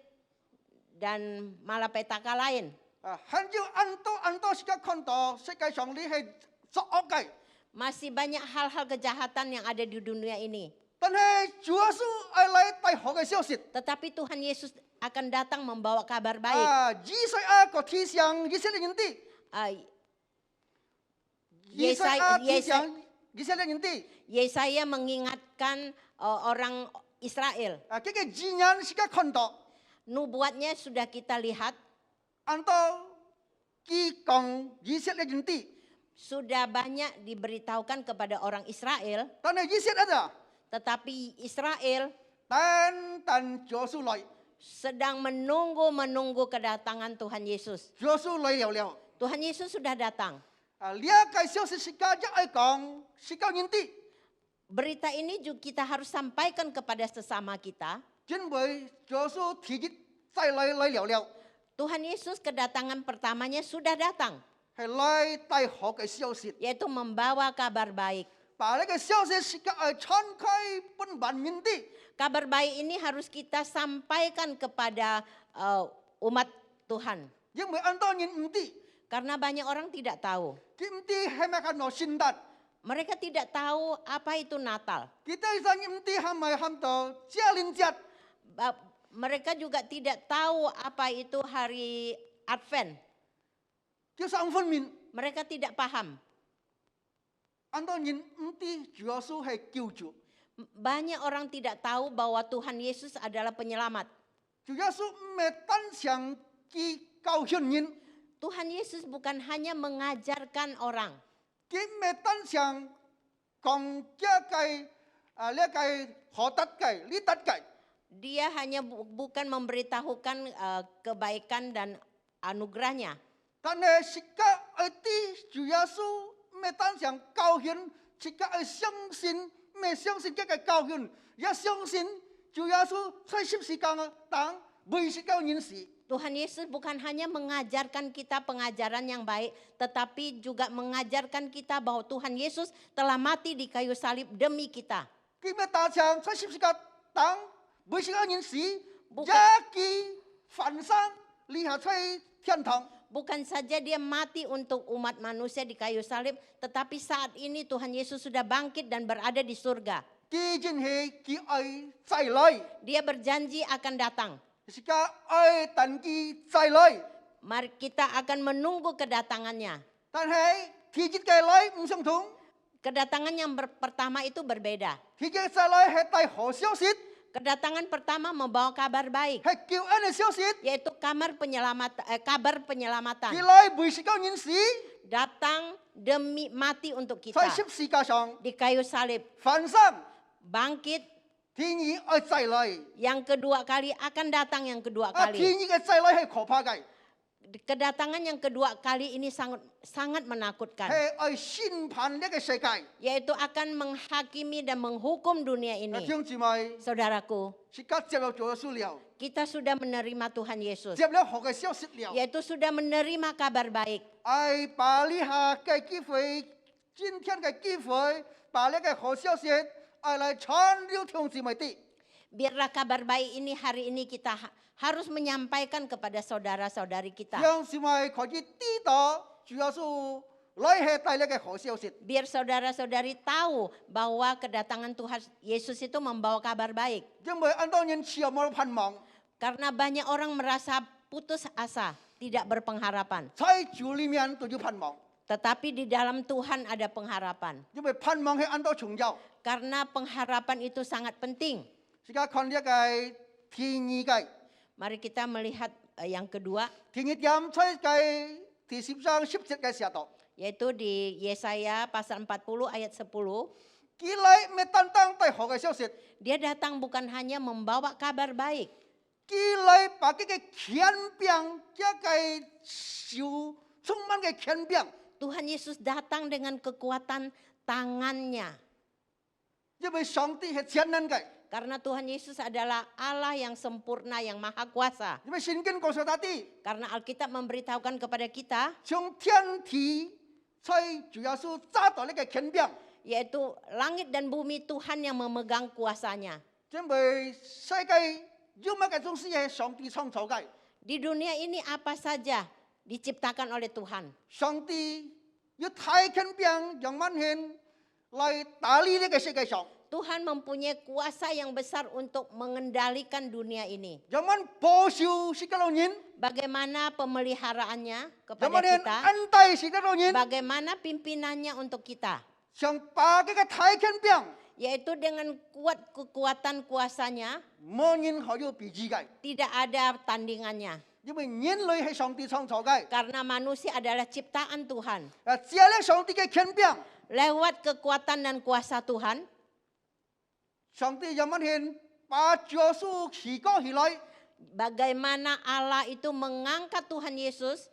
Speaker 6: dan malapetaka lain.
Speaker 3: 很有很多時間看到世界上呢係作惡嘅。
Speaker 6: Masih banyak hal-hal kejahatan yang ada di dunia ini.
Speaker 3: 但係主耶穌愛來帶好嘅消息。
Speaker 6: Tetapi Tuhan Yesus akan datang membawa kabar baik.
Speaker 3: 以賽亞個提醒以色列人啲， 以賽亞提醒以色列人啲，
Speaker 6: Yesaya mengingatkan orang Israel.
Speaker 3: 呢個字眼時間看到，
Speaker 6: Nubuatnya sudah kita lihat,
Speaker 3: 很多佢講以色列人啲，
Speaker 6: sudah banyak diberitahukan kepada orang Israel,
Speaker 3: 但係以色列啊，
Speaker 6: tetapi Israel
Speaker 3: 等主耶穌來，
Speaker 6: sedang menunggu kedatangan Tuhan Yesus.
Speaker 3: 主耶穌來了。
Speaker 6: Tuhan Yesus sudah datang.
Speaker 3: 呢個消息時間一愛講，時間人啲，
Speaker 6: Berita ini juga kita harus sampaikan kepada sesama kita.
Speaker 3: 因為主耶穌提議再來了，
Speaker 6: Tuhan Yesus kedatangan pertamanya sudah datang,
Speaker 3: 係來帶好嘅消息。
Speaker 6: yaitu membawa kabar baik.
Speaker 3: 把呢個消息時間傳開本萬民啲。
Speaker 6: Kabar baik ini harus kita sampaikan kepada umat Tuhan.
Speaker 3: 因為很多人唔知，
Speaker 6: Karena banyak orang tidak tahu.
Speaker 3: 佢唔知係咪係攞聖誕，
Speaker 6: Mereka tidak tahu apa itu Natal.
Speaker 3: Kita isang imti hamai hamto jalin jat.
Speaker 6: Mereka juga tidak tahu apa itu hari Advent.
Speaker 3: Kita sang phân min.
Speaker 6: Mereka tidak paham.
Speaker 3: Ando nhìn imti Chúa Giêsu hay cứu chuộc.
Speaker 6: Banyak orang tidak tahu bahwa Tuhan Yesus adalah penyelamat.
Speaker 3: Chúa Giêsu mẹ tan xiang ki cao hiền nhìn.
Speaker 6: Tuhan Yesus bukan hanya mengajarkan orang.
Speaker 3: Ki mẹ tan xiang kong kia kai le kai ho tat kai li tat kai.
Speaker 6: Dia hanya bukan memberitahukan kebaikan dan anugerahnya.
Speaker 3: Tan ne sika ati Chúa Giêsu mẹ tan xiang cao hiền sika ai xiang xin mẹ xiang xin cái cái cao hiền. Ya xiang xin Chúa Giêsu sai sip sika tang bui sika nhìn si.
Speaker 6: Tuhan Yesus bukan hanya mengajarkan kita pengajaran yang baik, tetapi juga mengajarkan kita bahwa Tuhan Yesus telah mati di kayu salib demi kita.
Speaker 3: Khi mà ta chàng sai sip sika tang bui sika nhìn si.
Speaker 6: Bukan.
Speaker 3: Ya ki phản sang li ha sai thiên堂.
Speaker 6: Bukan saja dia mati untuk umat manusia di kayu salib, tetapi saat ini Tuhan Yesus sudah bangkit dan berada di surga.
Speaker 3: Ki jin he ki ai zai lai.
Speaker 6: Dia berjanji akan datang.
Speaker 3: Sika ai tan ki zai lai.
Speaker 6: Mari kita akan menunggu kedatangannya.
Speaker 3: Tan he thi jit kai lai唔相同。
Speaker 6: Kedatangan yang pertama itu berbeda.
Speaker 3: Thi jit zai lai he tai ho xiao xit.
Speaker 6: Kedatangan pertama membawa kabar baik,
Speaker 3: He kiu an xiao xit.
Speaker 6: yaitu kabar penyelamatan.
Speaker 3: Ki lai bui sika nhìn si.
Speaker 6: Datang demi mati untuk kita
Speaker 3: Sai sip sika sang.
Speaker 6: di kayu salib.
Speaker 3: Phản sang.
Speaker 6: Bangkit
Speaker 3: Thi ni ai zai lai.
Speaker 6: yang kedua kali, akan datang yang kedua
Speaker 3: Thi
Speaker 6: kali.
Speaker 3: ni cái zai lai he khổ pa kai.
Speaker 6: Kedatangan yang kedua kali ini sangat menakutkan,
Speaker 3: He ai xin pan le cái世界。
Speaker 6: yaitu akan menghakimi dan menghukum dunia
Speaker 3: 弟
Speaker 6: ini.
Speaker 3: 兄姊妹，
Speaker 6: Saudaraku,
Speaker 3: 是家接了做咗了，
Speaker 6: kita sudah menerima Tuhan Yesus,
Speaker 3: 接了好嘅消息了。
Speaker 6: yaitu sudah menerima kabar baik.
Speaker 3: 爱把呢下嘅機會，今天嘅機會，把呢個好消息，愛嚟傳了弟兄姊妹啲。
Speaker 6: Biarlah kabar baik ini hari ini kita harus menyampaikan kepada saudara-saudari
Speaker 3: 弟
Speaker 6: kita.
Speaker 3: 兄姊妹可以知道，主要是來係帶呢個好消息。
Speaker 6: Biar saudara-saudari tahu bahwa kedatangan Tuhan Yesus itu membawa kabar baik.
Speaker 3: 因為很多人持有冇盼望，
Speaker 6: Karena banyak orang merasa putus asa, tidak berpengharapan.
Speaker 3: 在主裡面都有盼望，
Speaker 6: Tetapi di dalam Tuhan ada pengharapan.
Speaker 3: 因為盼望係很多重要。
Speaker 6: Karena pengharapan itu sangat penting.
Speaker 3: 而家看呢個天意嘅，
Speaker 6: Mari kita melihat yang kedua,
Speaker 3: 天意點在嘅第10章10節嘅時候，
Speaker 6: yaitu di Yesaya pasal 40 ayat 10.
Speaker 3: 佢嚟咩單單帶好嘅消息，
Speaker 6: Dia datang bukan hanya membawa kabar baik,
Speaker 3: 佢嚟把嗰個權柄，一個受充滿嘅權柄。
Speaker 6: Tuhan Yesus datang dengan kekuatan tangannya.
Speaker 3: 因為上帝係全能嘅，
Speaker 6: Karena Tuhan Yesus adalah Allah yang sempurna, yang maha kuasa.
Speaker 3: 因為聖經告訴大啲，
Speaker 6: Karena Alkitab memberitahukan kepada kita,
Speaker 3: 從天地在主耶穌揸到呢個權柄，
Speaker 6: yaitu langit dan bumi Tuhan yang memegang kuasanya.
Speaker 3: 因為世界有乜嘅東西係上帝創造嘅，
Speaker 6: Di dunia ini apa saja diciptakan oleh Tuhan.
Speaker 3: 上帝要太權柄讓萬人嚟打理呢個世界上，
Speaker 6: Tuhan mempunyai kuasa yang besar untuk mengendalikan dunia ini.
Speaker 3: 讓萬保守世界嘅人，
Speaker 6: Bagaimana pemeliharaannya
Speaker 3: 讓
Speaker 6: kepada
Speaker 3: 萬人
Speaker 6: kita,
Speaker 3: 安待世界嘅人，
Speaker 6: bagaimana pimpinannya untuk kita,
Speaker 3: 想把呢個太權柄，
Speaker 6: yaitu dengan kuat kekuatan kuasanya,
Speaker 3: 冇人可以比擬嘅，
Speaker 6: tidak ada tandingannya.
Speaker 3: 因為人類係上帝創造嘅，
Speaker 6: Karena manusia adalah ciptaan Tuhan.
Speaker 3: 借咧上帝嘅權柄。
Speaker 6: Lewat kekuatan dan kuasa Tuhan,
Speaker 3: 上帝讓萬人把耶穌提高起來，
Speaker 6: bagaimana Allah itu mengangkat Tuhan Yesus.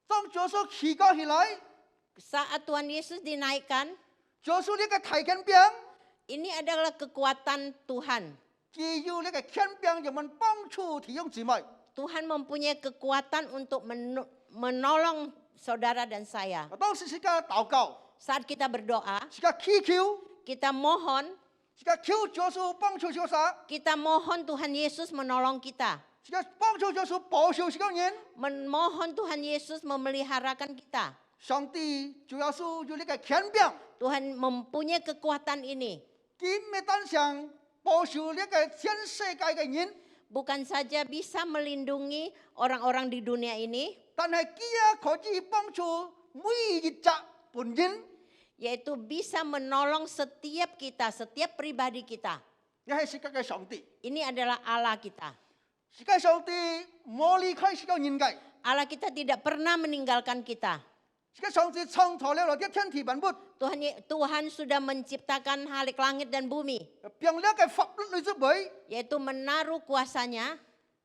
Speaker 3: 當耶穌提高起來，
Speaker 6: Saat Tuhan Yesus dinaikkan,
Speaker 3: 耶穌呢個大權柄，
Speaker 6: ini adalah kekuatan Tuhan.
Speaker 3: 既有呢個權柄，人們幫助弟兄姊妹。
Speaker 6: Tuhan mempunyai kekuatan untuk menolong saudara dan saya.
Speaker 3: 當時是個禱告，
Speaker 6: Saat kita berdoa,
Speaker 3: 是個祈求，
Speaker 6: kita mohon,
Speaker 3: 是個求耶穌幫助耶穌，
Speaker 6: kita mohon Tuhan Yesus menolong kita.
Speaker 3: 是個幫助耶穌保守世界人，
Speaker 6: Memohon Tuhan Yesus memeliharakan kita.
Speaker 3: 上帝主要是有那个权柄，
Speaker 6: Tuhan mempunyai kekuatan ini.
Speaker 3: 佢唔單想保守那個全世界嘅人，
Speaker 6: Bukan saja bisa melindungi orang-orang di dunia ini,
Speaker 3: 但係佢也可以幫助每一隻本人，
Speaker 6: yaitu bisa menolong setiap kita, setiap pribadi kita.
Speaker 3: 亦係世界嘅上帝。
Speaker 6: Ini adalah Allah kita.
Speaker 3: 世界上帝冇離開世界人界，
Speaker 6: Allah kita tidak pernah meninggalkan kita.
Speaker 3: 世界上帝創造了啲天地萬物，
Speaker 6: Tuhan sudah menciptakan halik langit dan bumi,
Speaker 3: 並呢個法律裏之位，
Speaker 6: yaitu menaruh kuasanya,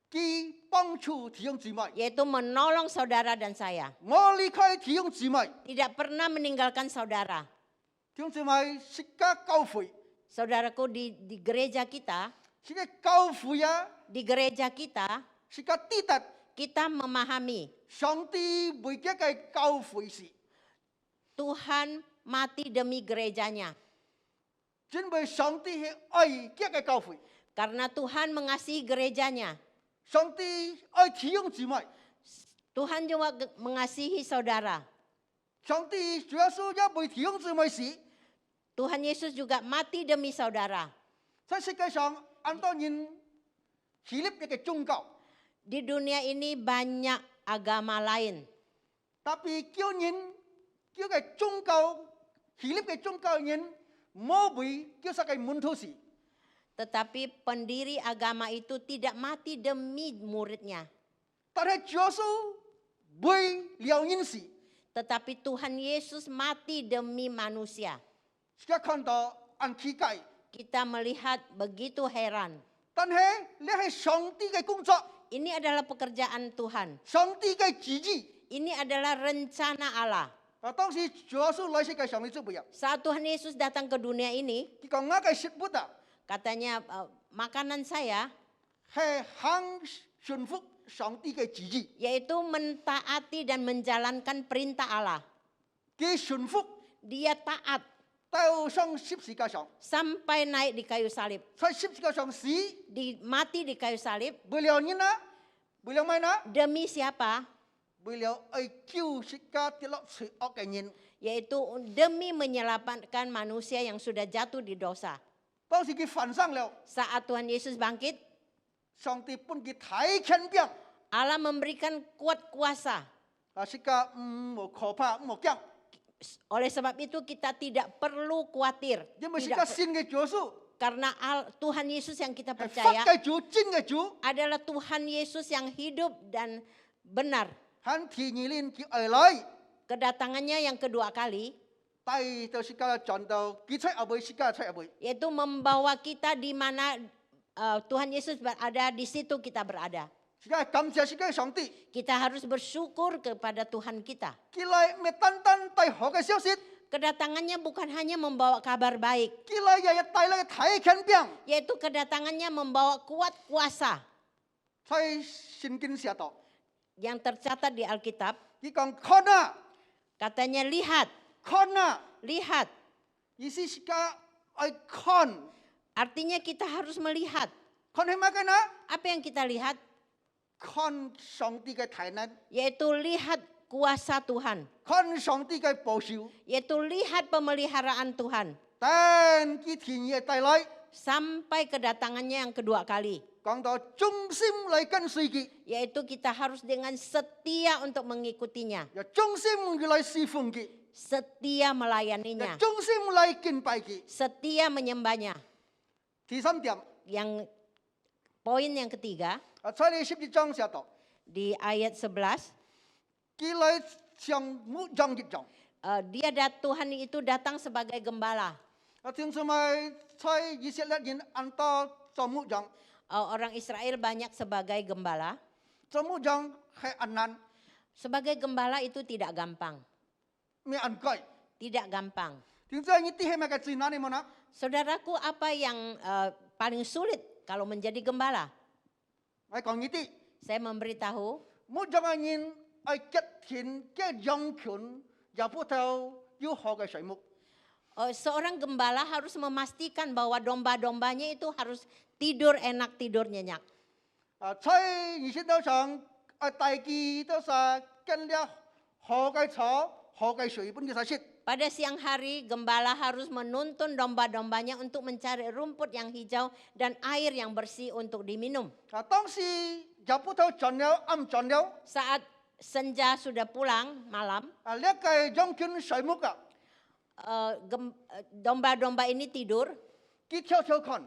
Speaker 3: 佢幫助弟兄姊妹，
Speaker 6: yaitu menolong saudara dan saya.
Speaker 3: 冇離開弟兄姊妹。
Speaker 6: Tidak pernah meninggalkan saudara.
Speaker 3: 弟兄姊妹，世界教會，
Speaker 6: Saudaraku, di gereja kita,
Speaker 3: 世界教會啊，
Speaker 6: di gereja kita,
Speaker 3: 世界知道
Speaker 6: kita memahami
Speaker 3: 上帝為這個教會是，
Speaker 6: Tuhan mati demi gerejanya.
Speaker 3: 因為上帝係愛這個教會，
Speaker 6: Karena Tuhan mengasihi gerejanya.
Speaker 3: 上帝愛弟兄姊妹，
Speaker 6: Tuhan juga mengasihi saudara.
Speaker 3: 上帝主要是要為弟兄姊妹死。
Speaker 6: Tuhan Yesus juga mati demi saudara.
Speaker 3: 在世界上，很多人建立一個宗教，
Speaker 6: Di dunia ini banyak agama lain.
Speaker 3: tapi 叫人叫個宗教建立嘅宗教人冇為叫晒個門徒死，
Speaker 6: Tetapi pendiri agama itu tidak mati demi muridnya.
Speaker 3: 但係主要是為了人死。
Speaker 6: Tetapi Tuhan Yesus mati demi manusia.
Speaker 3: 而家看到很奇怪，
Speaker 6: Kita melihat begitu heran.
Speaker 3: 但係呢係上帝嘅工作，
Speaker 6: Ini adalah pekerjaan Tuhan.
Speaker 3: 上帝嘅旨意。
Speaker 6: Ini adalah rencana Allah.
Speaker 3: 當時主要是來世界上面做不了，
Speaker 6: Saat Tuhan Yesus datang ke dunia ini,
Speaker 3: 佢講我嘅食物啊，
Speaker 6: katanya makanan saya
Speaker 3: 係肯順服上帝嘅旨意，
Speaker 6: yaitu mentaati dan menjalankan perintah Allah.
Speaker 3: 佢順服
Speaker 6: Dia taat
Speaker 3: 到上十字架上，
Speaker 6: sampai naik di kayu salib.
Speaker 3: 在十字架上死，
Speaker 6: Mati di kayu salib
Speaker 3: 為了人啊，為了咩呢？
Speaker 6: demi siapa?
Speaker 3: 為了愛救世界跌落罪惡嘅人。
Speaker 6: Yaitu demi menyelamatkan manusia yang sudah jatuh di dosa.
Speaker 3: 當時佢犯生了，
Speaker 6: Saat Tuhan Yesus bangkit,
Speaker 3: 上帝本佢睇權柄，
Speaker 6: Allah memberikan kuat kuasa.
Speaker 3: 世界冇可怕，冇驚，
Speaker 6: Oleh sebab itu kita tidak perlu khawatir.
Speaker 3: 因為世
Speaker 6: Tidak
Speaker 3: 界先嘅主數
Speaker 6: karena Tuhan Yesus yang kita
Speaker 3: 係
Speaker 6: percaya
Speaker 3: 法嘅主、真嘅主，
Speaker 6: adalah Tuhan Yesus yang hidup dan benar.
Speaker 3: 喺第二年佢而來，
Speaker 6: Kedatangannya yang kedua kali
Speaker 3: 帶到世界轉到佢出後尾，世界出後尾。
Speaker 6: yaitu membawa kita di mana Tuhan Yesus berada, di situ kita berada.
Speaker 3: 世界感謝世界上帝，
Speaker 6: Kita harus bersyukur kepada Tuhan kita.
Speaker 3: 佢來唔係單單帶好嘅消息，
Speaker 6: Kedatangannya bukan hanya membawa kabar baik,
Speaker 3: 佢來又帶來睇權柄，
Speaker 6: yaitu kedatangannya membawa kuat kuasa
Speaker 3: 在聖經寫到，
Speaker 6: yang tercatat di Alkitab.
Speaker 3: 佢講看啊，
Speaker 6: Katanya lihat,
Speaker 3: 看啊，
Speaker 6: lihat.
Speaker 3: 意思世界愛看，
Speaker 6: Artinya kita harus melihat.
Speaker 3: 看係乜嘅呢？
Speaker 6: Apa yang kita lihat?
Speaker 3: 看上帝嘅大能，
Speaker 6: Yaitu lihat kuasa Tuhan.
Speaker 3: 看上帝嘅保守，
Speaker 6: Yaitu lihat pemeliharaan Tuhan.
Speaker 3: 但佢田野帶來，
Speaker 6: Sampai kedatangannya yang kedua kali.
Speaker 3: 講到忠心嚟跟隨佢，
Speaker 6: Yaitu kita harus dengan setia untuk mengikutinya.
Speaker 3: 又忠心嚟侍奉佢，
Speaker 6: Setia
Speaker 3: 又
Speaker 6: melayaninya.
Speaker 3: 忠心嚟敬拜佢。
Speaker 6: Setia menyembahnya.
Speaker 3: 第三點，
Speaker 6: Yang poin yang ketiga
Speaker 3: 在你12章寫到，
Speaker 6: di ayat 11.
Speaker 3: 佢嚟像牧羊一樣。
Speaker 6: Tuhan itu datang sebagai gembala.
Speaker 3: 聽姊妹，在以色列人按到做牧羊，
Speaker 6: Orang Israel banyak sebagai gembala.
Speaker 3: 做牧羊係很難，
Speaker 6: Sebagai gembala itu tidak gampang.
Speaker 3: 咩很貴。
Speaker 6: Tidak gampang.
Speaker 3: 點解呢啲係咪嘅最難嘅呢？
Speaker 6: Saudaraku, apa yang paling sulit kalau menjadi gembala?
Speaker 3: 我講呢啲，
Speaker 6: Saya memberitahu,
Speaker 3: 牧羊嘅人係吉田嘅羊群，入不到要好嘅水牧。
Speaker 6: seorang gembala harus memastikan bahwa domba-dombanya itu harus tidur enak, tidur nyenyak.
Speaker 3: 在以色列上，大家都是跟了好嘅草、好嘅水本嘅晒切。
Speaker 6: Pada siang hari, gembala harus menuntun domba-dombanya untuk mencari rumput yang hijau dan air yang bersih untuk diminum.
Speaker 3: 當時日頭頭盡了暗盡了，
Speaker 6: Saat senja sudah pulang malam,
Speaker 3: 呢一個將軍水木啊，
Speaker 6: domba-domba ini tidur.
Speaker 3: 佢跳跳看，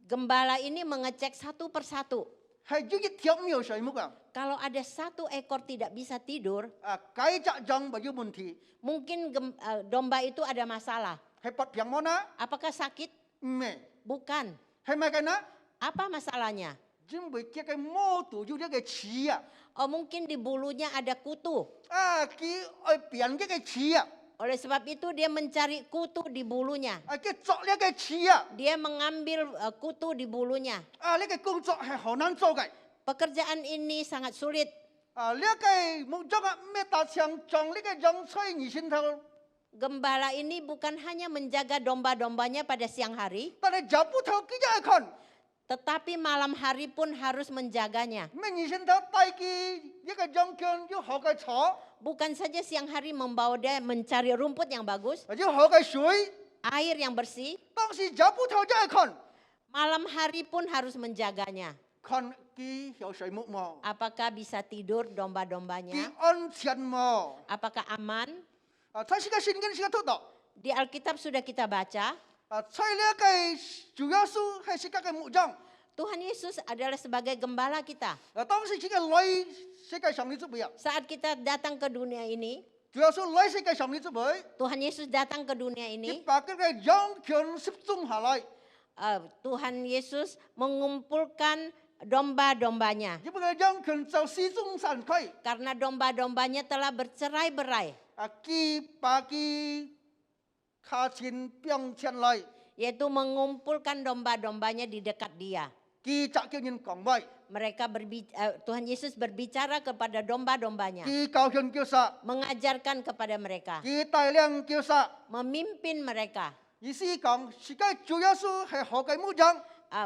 Speaker 6: Gembala ini mengecek satu persatu.
Speaker 3: 係一條唔有水木啊，
Speaker 6: Kalau ada satu ekor tidak bisa tidur,
Speaker 3: 幾隻將冇有問題，
Speaker 6: mungkin domba itu ada masalah.
Speaker 3: 係不平安啊，
Speaker 6: Apakah sakit?
Speaker 3: 唔係，
Speaker 6: Bukan.
Speaker 3: 係咪嘅呢？
Speaker 6: Apa masalahnya?
Speaker 3: 因為佢嘅毛度有呢個刺啊，
Speaker 6: Oh, mungkin di bulunya ada kutu.
Speaker 3: 佢愛變呢個刺啊，
Speaker 6: Oleh sebab itu dia mencari kutu di bulunya.
Speaker 3: 佢作呢個刺啊，
Speaker 6: Dia mengambil kutu di bulunya.
Speaker 3: 呢個工作係好難做嘅，
Speaker 6: Pekerjaan ini sangat sulit.
Speaker 3: 呢個木匠啊，咩大槍將呢個羊吹二千頭，
Speaker 6: Gembala ini bukan hanya menjaga domba-dombanya pada siang hari,
Speaker 3: 但係日頭頭佢一係看。
Speaker 6: tetapi malam hari pun harus menjaganya.
Speaker 3: 咩二千頭帶佢一個將軍要好嘅草，
Speaker 6: Bukan saja siang hari membawa dia mencari rumput yang bagus,
Speaker 3: 要好嘅水。
Speaker 6: air yang bersih,
Speaker 3: 當時日頭頭一係看，
Speaker 6: malam hari pun harus menjaganya.
Speaker 3: 看佢有水木冇，
Speaker 6: Apakah bisa tidur
Speaker 3: 佢
Speaker 6: domba-dombanya?
Speaker 3: 安全冇。
Speaker 6: Apakah aman?
Speaker 3: 睇呢個聖經呢個讀到，
Speaker 6: Di Alkitab sudah kita baca,
Speaker 3: 在呢個主耶穌係呢個木匠，
Speaker 6: Tuhan Yesus adalah sebagai gembala kita.
Speaker 3: 當時呢個來世界上的準備啊，
Speaker 6: Saat kita datang ke dunia ini,
Speaker 3: 主耶穌來世界上的準備，
Speaker 6: Tuhan Yesus datang ke dunia
Speaker 3: 佢
Speaker 6: ini,
Speaker 3: 把嗰個羊群集中下來，
Speaker 6: Tuhan Yesus mengumpulkan domba-dombanya.
Speaker 3: 呢個羊群就四中散開，
Speaker 6: Karena domba-dombanya telah bercerai-berai,
Speaker 3: 佢把佢卡前變前來，
Speaker 6: yaitu mengumpulkan domba-dombanya di dekat dia.
Speaker 3: 佢就叫人講話，
Speaker 6: Tuhan Yesus berbicara kepada domba-dombanya,
Speaker 3: 佢教訓叫殺，
Speaker 6: mengajarkan kepada mereka,
Speaker 3: 佢帶領叫殺。
Speaker 6: memimpin mereka,
Speaker 3: 意思講，世界主耶穌係好嘅牧羊，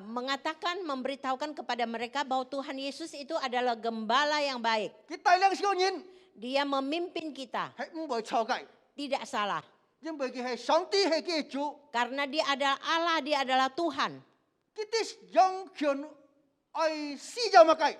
Speaker 6: mengatakan, memberitahukan kepada mereka bahwa Tuhan Yesus itu adalah gembala yang baik.
Speaker 3: 佢帶領小人
Speaker 6: Dia memimpin kita,
Speaker 3: 係唔會錯嘅，
Speaker 6: tidak salah.
Speaker 3: 因為佢係上帝係佢嘅主，
Speaker 6: Karena dia adalah Allah, dia adalah Tuhan.
Speaker 3: 佢啲羊群愛施教乜嘅，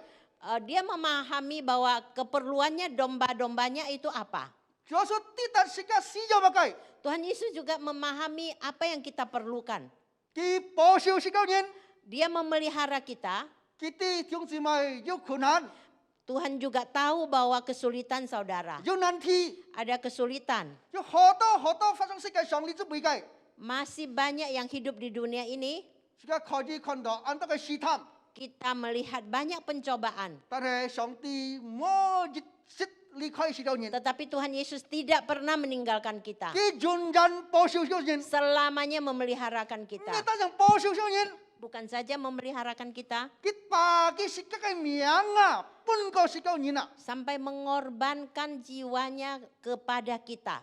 Speaker 6: Dia memahami bahwa keperluannya domba-dombanya itu apa.
Speaker 3: 主耶穌啲特世界施教乜嘅，
Speaker 6: Tuhan Yesus juga memahami apa yang kita perlukan.
Speaker 3: 佢保守世界人，
Speaker 6: Dia memelihara kita.
Speaker 3: 佢啲兄姊妹有困難，
Speaker 6: Tuhan juga tahu bahwa kesulitan saudara.
Speaker 3: 有難題，
Speaker 6: Ada kesulitan.
Speaker 3: 有好多發生世界上呢啲未嘅，
Speaker 6: Masih banyak yang hidup di dunia ini.
Speaker 3: 世界開始看到安多嘅試探，
Speaker 6: Kita melihat banyak pencobaan.
Speaker 3: 但係上帝冇一直離開世界人，
Speaker 6: Tetapi Tuhan Yesus tidak pernah meninggalkan kita.
Speaker 3: 佢仍然保守小人，
Speaker 6: Selamanya memeliharakan
Speaker 3: 唔
Speaker 6: kita.
Speaker 3: 係單單保守小人。
Speaker 6: Bukan saja memeliharakan kita,
Speaker 3: Kita bagi sikap mianga pun kau sikap nina.
Speaker 6: sampai mengorbankan jiwanya kepada kita.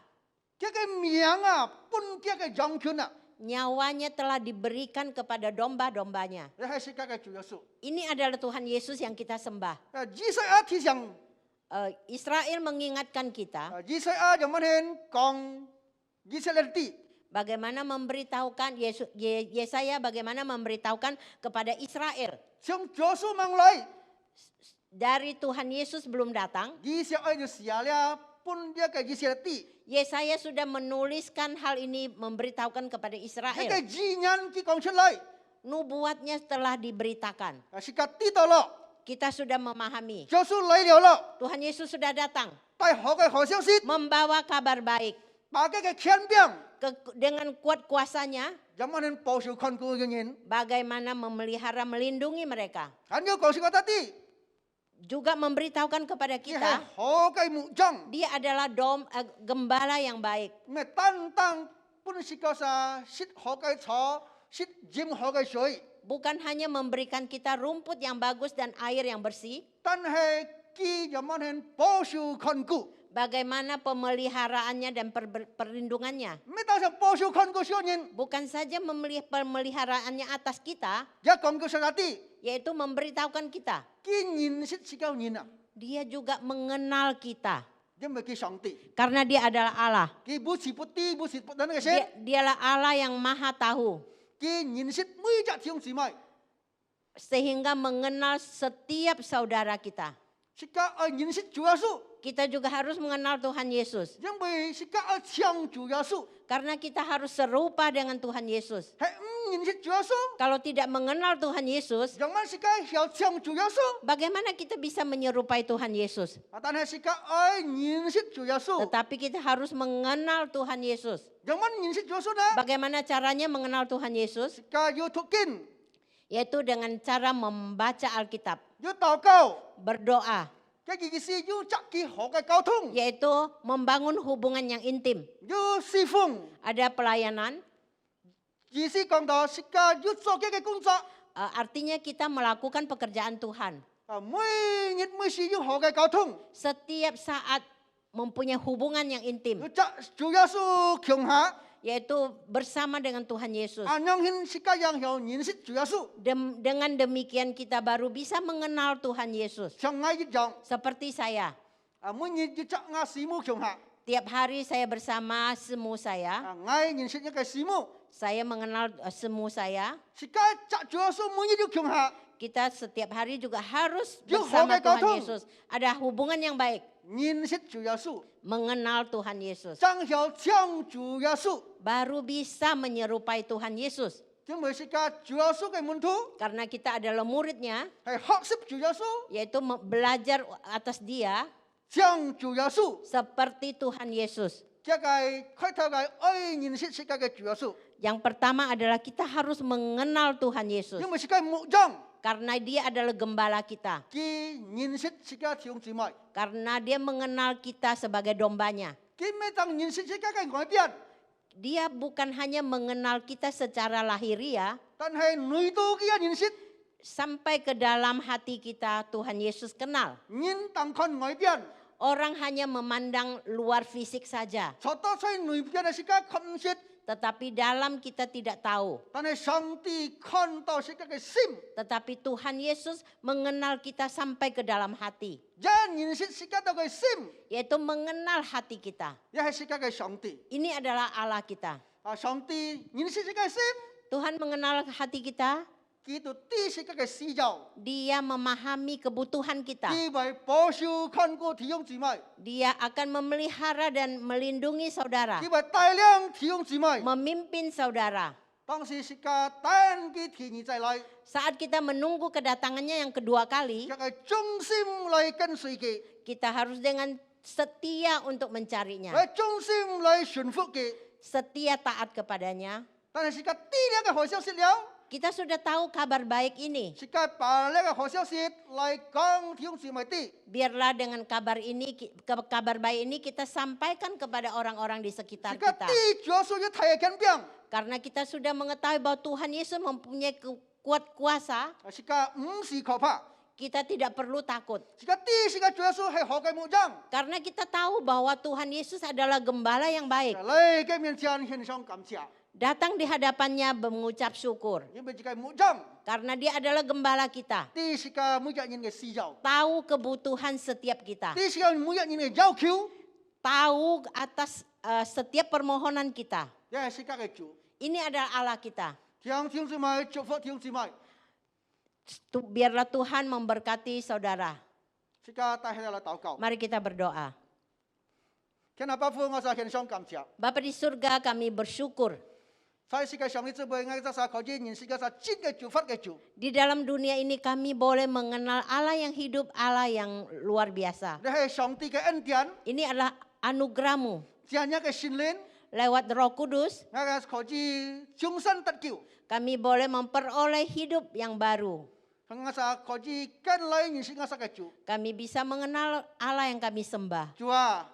Speaker 3: Dia ke mianga pun dia ke jangkuna.
Speaker 6: Nyawanya telah diberikan kepada domba-dombanya.
Speaker 3: Dia sikap ke Tuhan Yesus.
Speaker 6: Ini adalah Tuhan Yesus yang kita sembah.
Speaker 3: Jisai arti yang
Speaker 6: Israel mengingatkan kita
Speaker 3: jisai zaman hen kong jisai arti.
Speaker 6: bagaimana memberitahukan Yesaya bagaimana memberitahukan kepada Israel.
Speaker 3: Siang Yesus manglai.
Speaker 6: Dari Tuhan Yesus belum datang,
Speaker 3: Jisai aja sialia pun dia ke jisai arti.
Speaker 6: Yesaya sudah menuliskan hal ini memberitahukan kepada
Speaker 3: Dia ke
Speaker 6: Israel.
Speaker 3: jinyan ki kong celai.
Speaker 6: Nubuatnya telah diberitakan.
Speaker 3: Sikap tito lo.
Speaker 6: Kita sudah memahami.
Speaker 3: Yesus lai liao lo.
Speaker 6: Tuhan Yesus sudah datang
Speaker 3: Tai ho ke ho xiao xit.
Speaker 6: membawa kabar baik.
Speaker 3: Pakai ke kian biang.
Speaker 6: Dengan kuat kuasanya,
Speaker 3: Zaman hen pau siu kon ku yin.
Speaker 6: bagaimana memelihara, melindungi mereka.
Speaker 3: Kan yo kong sikap tadi.
Speaker 6: Juga memberitahukan kepada
Speaker 3: Dia
Speaker 6: kita,
Speaker 3: ho ke mujang.
Speaker 6: dia adalah gembala yang baik.
Speaker 3: Mẹ tan tăng pun sikap sa sit ho ke cho sit jim ho ke shui.
Speaker 6: Bukan hanya memberikan kita rumput yang bagus dan air yang bersih,
Speaker 3: Tan he ki zaman hen pau siu kon ku.
Speaker 6: bagaimana pemeliharaannya dan perlindungannya.
Speaker 3: Mẹ ta sa pau siu kon ku siu yin.
Speaker 6: Bukan saja pemeliharaannya atas kita,
Speaker 3: Ya kong ku sagati.
Speaker 6: yaitu memberitahukan kita.
Speaker 3: Ki yin sit sikap yin na.
Speaker 6: Dia juga mengenal kita.
Speaker 3: 因為佢上帝，
Speaker 6: karena dia adalah Allah.
Speaker 3: 佢不是不知不是不等嘅先，
Speaker 6: Dialah Allah yang maha tahu.
Speaker 3: 佢認識每隻弟兄姊妹，
Speaker 6: Sehingga mengenal setiap saudara kita.
Speaker 3: 是家愛認識主耶穌，
Speaker 6: Kita juga harus mengenal Tuhan Yesus.
Speaker 3: 因為是家愛唱主耶穌，
Speaker 6: Karena kita harus serupa dengan Tuhan Yesus.
Speaker 3: 係唔認識主耶穌，
Speaker 6: Kalau tidak mengenal Tuhan Yesus,
Speaker 3: 人們是家要唱主耶穌，
Speaker 6: bagaimana kita bisa menyerupai Tuhan Yesus?
Speaker 3: 但係是家愛認識主耶穌，
Speaker 6: Tetapi kita harus mengenal Tuhan Yesus.
Speaker 3: 人們認識主耶穌呢，
Speaker 6: Bagaimana caranya mengenal Tuhan Yesus?
Speaker 3: 是家要讀經，
Speaker 6: Yaitu dengan cara membaca Alkitab,
Speaker 3: 要禱告，
Speaker 6: berdoa,
Speaker 3: 嘅意思要積極好嘅溝通，
Speaker 6: yaitu membangun hubungan yang intim.
Speaker 3: 要侍奉，
Speaker 6: Ada pelayanan,
Speaker 3: 意思講到是家要做嘅工作，
Speaker 6: artinya kita melakukan pekerjaan Tuhan.
Speaker 3: 每日每時要好嘅溝通，
Speaker 6: Setiap saat mempunyai hubungan yang
Speaker 3: 要
Speaker 6: intim,
Speaker 3: 執主耶穌強下，
Speaker 6: yaitu bersama dengan Tuhan Yesus.
Speaker 3: 安樣顯是家人要認識主耶穌，
Speaker 6: Dengan demikian kita baru bisa mengenal Tuhan Yesus.
Speaker 3: 像我一樣，
Speaker 6: Seperti saya,
Speaker 3: 每日要執我師母強下，
Speaker 6: tiap hari saya bersama semu saya,
Speaker 3: 我認識一個師母，
Speaker 6: saya mengenal semu saya.
Speaker 3: 是家執主耶穌每日要強下，
Speaker 6: Kita setiap hari juga harus
Speaker 3: Yo,
Speaker 6: bersama
Speaker 3: hokai
Speaker 6: Tuhan
Speaker 3: kautung.
Speaker 6: Yesus. Ada hubungan yang baik,
Speaker 3: 認識主耶穌，
Speaker 6: mengenal Tuhan Yesus.
Speaker 3: 真要唱主耶穌，
Speaker 6: Baru bisa menyerupai Tuhan Yesus.
Speaker 3: 因為是家主耶穌嘅門徒，
Speaker 6: Karena kita adalah muridnya,
Speaker 3: 係學習主耶穌，
Speaker 6: yaitu belajar atas dia
Speaker 3: 唱主耶穌，
Speaker 6: seperti Tuhan Yesus.
Speaker 3: 即係開頭嘅愛認識世界嘅主耶穌，
Speaker 6: Yang pertama adalah kita harus mengenal Tuhan Yesus.
Speaker 3: 因為世界牧長，
Speaker 6: Karena dia adalah gembala kita.
Speaker 3: 佢認識世界弟兄姊妹，
Speaker 6: Karena dia mengenal kita sebagai dombanya.
Speaker 3: 佢唔當認識世界嘅外邊，
Speaker 6: Dia bukan hanya mengenal kita secara lahiriah,
Speaker 3: 但係內度嘅認識，
Speaker 6: sampai ke dalam hati kita Tuhan Yesus kenal.
Speaker 3: 人當看外邊，
Speaker 6: Orang hanya memandang luar fisik saja,
Speaker 3: 坐到在內邊嘅世界看唔識，
Speaker 6: tetapi dalam kita tidak tahu.
Speaker 3: 但係上帝看到世界嘅心，
Speaker 6: Tetapi Tuhan Yesus mengenal kita sampai ke dalam hati,
Speaker 3: 人認識世界度嘅心，
Speaker 6: yaitu mengenal hati kita.
Speaker 3: 亦係世界嘅上帝。
Speaker 6: Ini adalah Allah kita.
Speaker 3: 上帝認識世界嘅心，
Speaker 6: Tuhan mengenal hati kita,
Speaker 3: 佢就知世界嘅需要，
Speaker 6: Dia memahami kebutuhan kita.
Speaker 3: 佢為保守看顧弟兄姊妹，
Speaker 6: Dia akan memelihara dan melindungi saudara,
Speaker 3: 佢為帶領弟兄姊妹。
Speaker 6: memimpin saudara.
Speaker 3: 當時世界等佢提議再來，
Speaker 6: Saat kita menunggu kedatangannya yang kedua
Speaker 3: 一
Speaker 6: kali,
Speaker 3: 個忠心來跟隨佢，
Speaker 6: kita harus dengan setia untuk mencarinya,
Speaker 3: 來忠心來順服佢。
Speaker 6: setia taat kepadanya.
Speaker 3: 但係世界知呢個好消息了，
Speaker 6: Kita sudah tahu kabar baik ini.
Speaker 3: 世界把呢個好消息來講弟兄姊妹啲，
Speaker 6: Biarlah dengan kabar ini, kabar baik ini kita sampaikan kepada orang-orang di
Speaker 3: 世
Speaker 6: sekitar
Speaker 3: 界
Speaker 6: kita.
Speaker 3: 知主要需要睇嘅病，
Speaker 6: Karena kita sudah mengetahui bahwa Tuhan Yesus mempunyai kuat kuasa,
Speaker 3: 世界唔是可怕，
Speaker 6: kita tidak perlu takut.
Speaker 3: 世界知世界主要需係好嘅牧長，
Speaker 6: Karena kita tahu bahwa Tuhan Yesus adalah gembala yang baik.
Speaker 3: 嚟嘅面前獻上感謝，
Speaker 6: Datang di hadapannya mengucap syukur.
Speaker 3: 因為這個牧長
Speaker 6: Karena dia adalah gembala kita.
Speaker 3: 知世界每個人嘅需要，
Speaker 6: Tahu kebutuhan setiap kita.
Speaker 3: 知世界每個人嘅要求，
Speaker 6: Tahu atas setiap permohonan kita.
Speaker 3: 亦係世界嘅主。
Speaker 6: Ini adalah Allah kita.
Speaker 3: 讓弟兄姊妹祝福弟兄姊妹，
Speaker 6: Biarlah Tuhan memberkati saudara.
Speaker 3: 世界帶起嚟禱告。
Speaker 6: Mari kita berdoa.
Speaker 3: 天父爸父，我就獻上感謝。
Speaker 6: Bapa di surga, kami bersyukur.
Speaker 3: 在世界上呢，只會我就係靠住認識嘅係真嘅主法嘅主。
Speaker 6: Di dalam dunia ini kami boleh mengenal Allah yang hidup, Allah yang luar biasa.
Speaker 3: 你係上帝嘅恩典，
Speaker 6: Ini adalah anugerahmu.
Speaker 3: 將一嘅聖靈，
Speaker 6: Lewat Roh Kudus,
Speaker 3: 我係靠住終身得救，
Speaker 6: kami boleh memperoleh hidup yang baru.
Speaker 3: 我係靠住跟嚟認識我嘅主。
Speaker 6: Kami bisa mengenal Allah yang kami sembah.
Speaker 3: 主啊，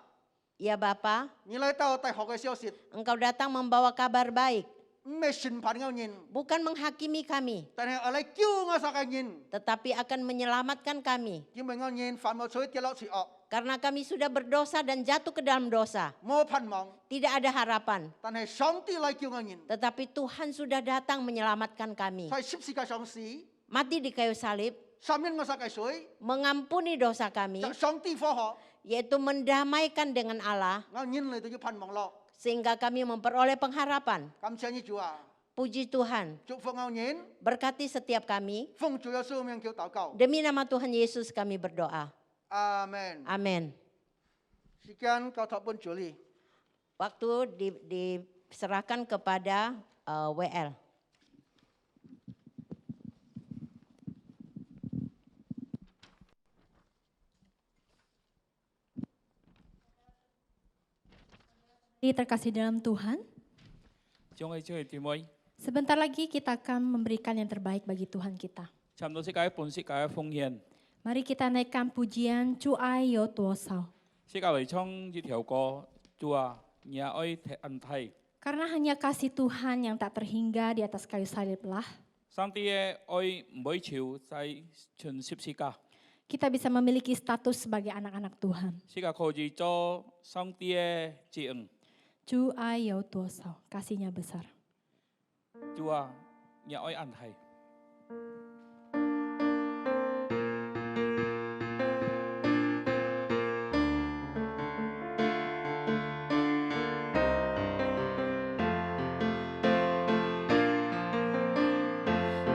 Speaker 6: Ya Bapa,
Speaker 3: 你嚟到大學嘅消息，
Speaker 6: Engkau datang membawa kabar baik,
Speaker 3: 唔係審判我人，
Speaker 6: bukan menghakimi kami,
Speaker 3: 但係我嚟救我嘅人，
Speaker 6: tetapi akan menyelamatkan kami.
Speaker 3: 因為我人犯冇錯跌落罪惡，
Speaker 6: Karena kami sudah berdosa dan jatuh ke dalam dosa.
Speaker 3: 冇盼望，
Speaker 6: Tidak ada harapan,
Speaker 3: 但係上帝嚟救我人，
Speaker 6: tetapi Tuhan sudah datang menyelamatkan kami.
Speaker 3: 在十字架上死，
Speaker 6: Mati di kayu salib,
Speaker 3: 赦免我嘅罪，
Speaker 6: mengampuni dosa kami,
Speaker 3: 就上帝復活，
Speaker 6: yaitu mendamaikan dengan Allah,
Speaker 3: Ngau nyin le tu ju pan mong lo.
Speaker 6: sehingga kami memperoleh pengharapan.
Speaker 3: Kam sia nyi jua.
Speaker 6: Puji Tuhan,
Speaker 3: Chúc phước ngau nyin.
Speaker 6: berkati setiap kami.
Speaker 3: Phong Chúa Giêsu miệng kêu祷告.
Speaker 6: Demi nama Tuhan Yesus kami berdoa.
Speaker 3: Amin.
Speaker 6: Amin.
Speaker 3: Sekian kau tak pun Julie.
Speaker 6: Waktu diserahkan kepada WL.
Speaker 4: Terkasih dalam Tuhan,
Speaker 5: Chúng ơi chơi thì mới.
Speaker 4: sebentar lagi kita akan memberikan yang terbaik bagi Tuhan kita.
Speaker 5: Chăm đó sẽ cái bốn sẽ cái phong hiền.
Speaker 4: Mari kita naikkan pujian Chúa ai yo tua sao.
Speaker 5: Sẽ cái lời trong di thiểu có chùa nhà ơi anh thầy.
Speaker 4: Karena hanya kasih Tuhan yang tak terhingga di atas kayu salib lah,
Speaker 5: Sang tia ơi mới chịu sai chân ship sĩ ca.
Speaker 4: kita bisa memiliki status sebagai anak-anak Tuhan.
Speaker 5: Sĩ ca khổ gì cho sang tia chị ưng.
Speaker 4: Chúa ai yo tua sao, kasihnya besar.
Speaker 5: Chùa nhà ơi anh thầy.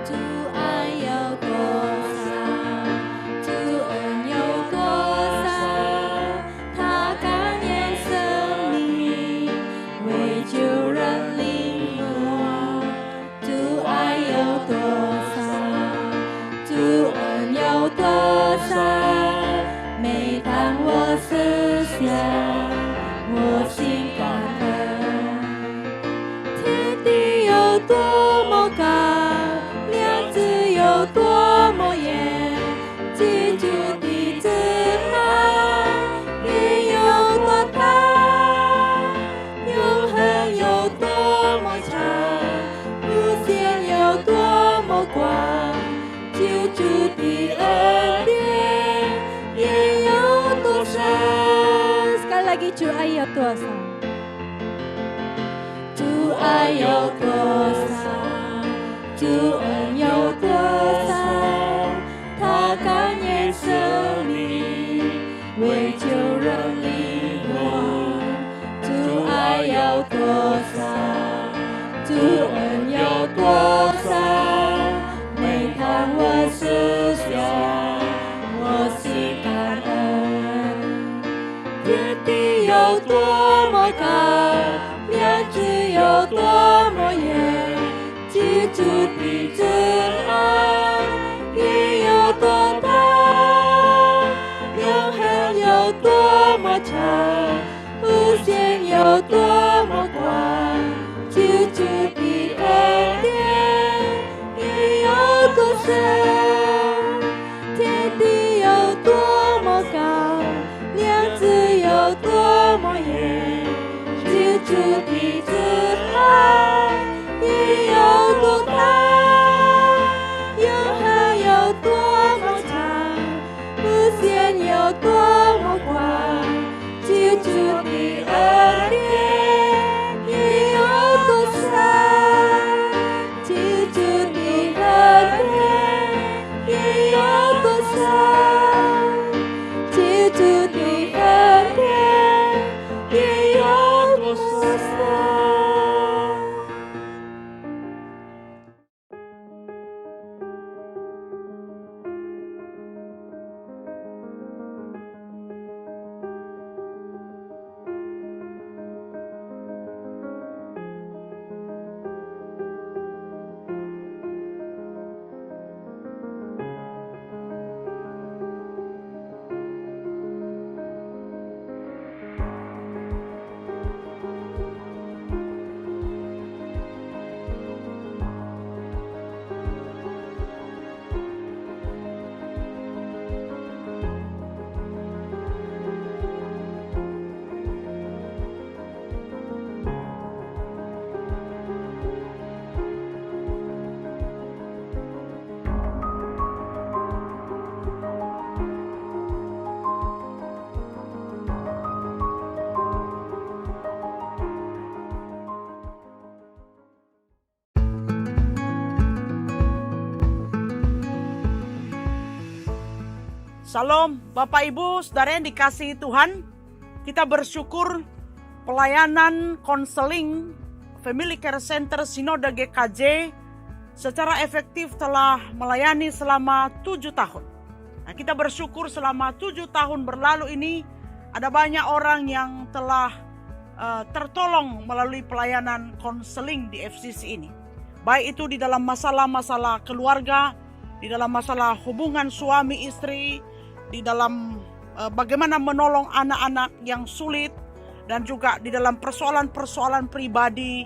Speaker 2: Chúa ai yêu多少，主恩有多少，他甘愿生命，为救人领我。主爱有多少，主恩有多少，每当我思想，我心感恩。天地有多么高，量子有多么远，记住的慈爱也有多大，永恒有多么长，无限有多么广，救主的恩典也有多少。
Speaker 4: Sekali lagi Chúa ai yo tua sao.
Speaker 2: 主爱有多少，主恩有多少，他甘愿生命，为救人领我。主爱有多少，主恩有多少，每当我思想，我心感恩。天地有多么高，量子有多么远，记住的真爱也有多大，永恒有多么长，无限有多么广，救主的恩典也有多深，天地有多么高，量子有多么远，救主的慈爱也有多大，永恒有多么长，无限有多么广，救主的恩典也有多深，救主的恩典也有多深，救主的恩典也有多深。
Speaker 8: Salam Bapak Ibu, saudara yang dikasihi Tuhan. Kita bersyukur pelayanan konseling Family Care Center Sinode GKJ secara efektif telah melayani selama 7 tahun. Nah, kita bersyukur selama 7 tahun berlalu ini ada banyak orang yang telah tertolong melalui pelayanan konseling di FCC ini. Baik itu di dalam masalah-masalah keluarga, di dalam masalah hubungan suami istri, di dalam bagaimana menolong anak-anak yang sulit, dan juga di dalam persoalan-persoalan pribadi,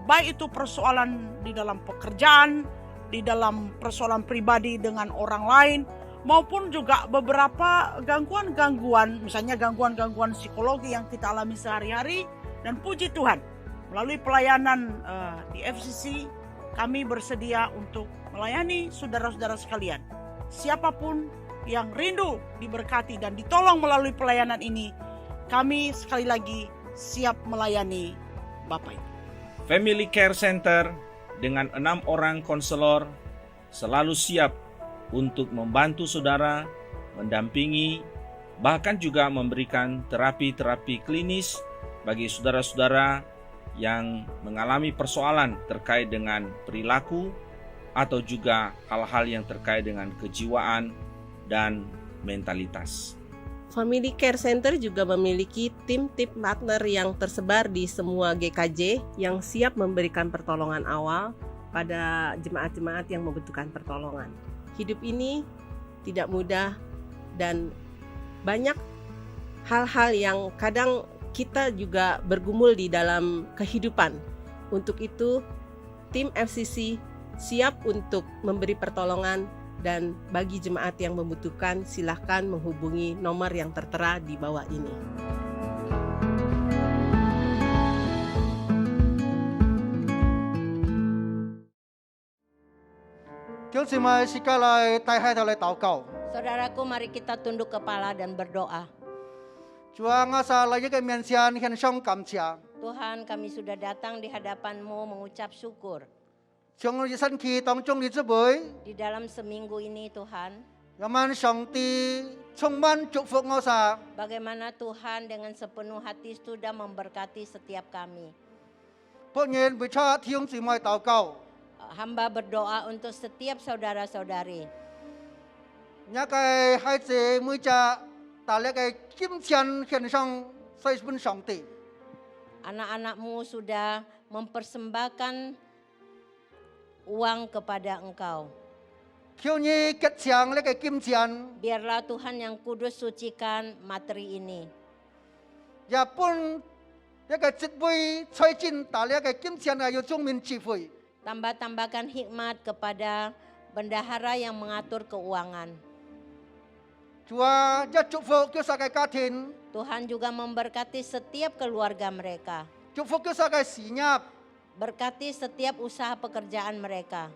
Speaker 8: baik itu persoalan di dalam pekerjaan, di dalam persoalan pribadi dengan orang lain, maupun juga beberapa gangguan-gangguan, misalnya gangguan-gangguan psikologi yang kita alami sehari-hari. Dan puji Tuhan, melalui pelayanan di FCC, kami bersedia untuk melayani saudara-saudara sekalian. Siapapun yang rindu diberkati dan ditolong melalui pelayanan ini, kami sekali lagi siap melayani Bapak Ibu.
Speaker 9: Family Care Center dengan 6 orang konselor selalu siap untuk membantu saudara, mendampingi, bahkan juga memberikan terapi-terapi klinis bagi saudara-saudara yang mengalami persoalan terkait dengan perilaku atau juga hal-hal yang terkait dengan kejiwaan dan mentalitas.
Speaker 10: Family Care Center juga memiliki tim-tim partner yang tersebar di semua GKJ yang siap memberikan pertolongan awal pada jemaat-jemaat yang membutuhkan pertolongan. Hidup ini tidak mudah dan banyak hal-hal yang kadang kita juga bergumul di dalam kehidupan. Untuk itu, tim FCC siap untuk memberi pertolongan, dan bagi jemaat yang membutuhkan silahkan menghubungi nomor yang tertera di bawah ini.
Speaker 6: Saudaraku, mari kita tunduk kepala dan berdoa. Tuhan, kami sudah datang di hadapan-Mu mengucap syukur. Di dalam seminggu ini Tuhan, bagaimana Tuhan dengan sepenuh hati sudah memberkati setiap kami. Hamba berdoa untuk setiap saudara-saudari. Anak-anak-Mu sudah mempersembahkan uang kepada Engkau. Biarlah Tuhan yang kudus sucikan materi ini. Tambah-tambahkan hikmat kepada bendahara yang mengatur keuangan. Tuhan juga memberkati setiap keluarga mereka. Berkati setiap usaha pekerjaan mereka.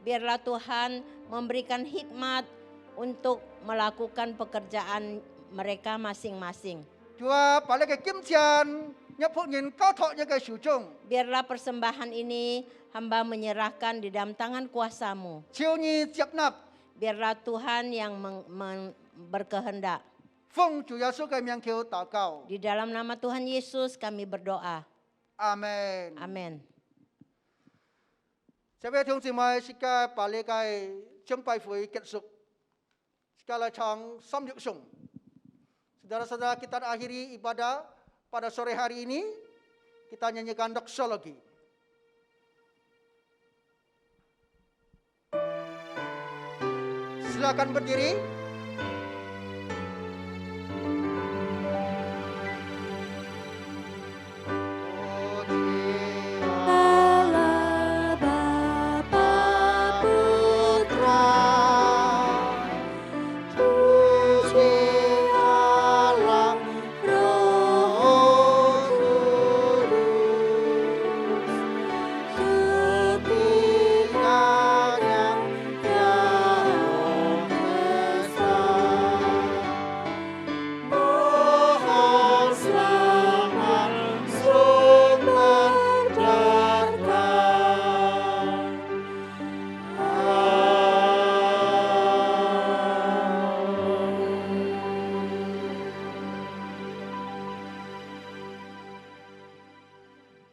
Speaker 6: Biarlah Tuhan memberikan hikmat untuk melakukan pekerjaan mereka masing-masing. Biarlah persembahan ini hamba menyerahkan di dalam tangan kuasa-Mu. Biarlah Tuhan yang berkehendak. Di dalam nama Tuhan Yesus kami berdoa.
Speaker 3: Amin.
Speaker 6: Amin.
Speaker 3: Saudara-saudara, kita akhiri ibadah pada sore hari ini. Kita nyanyikan doksologi. Silakan berdiri.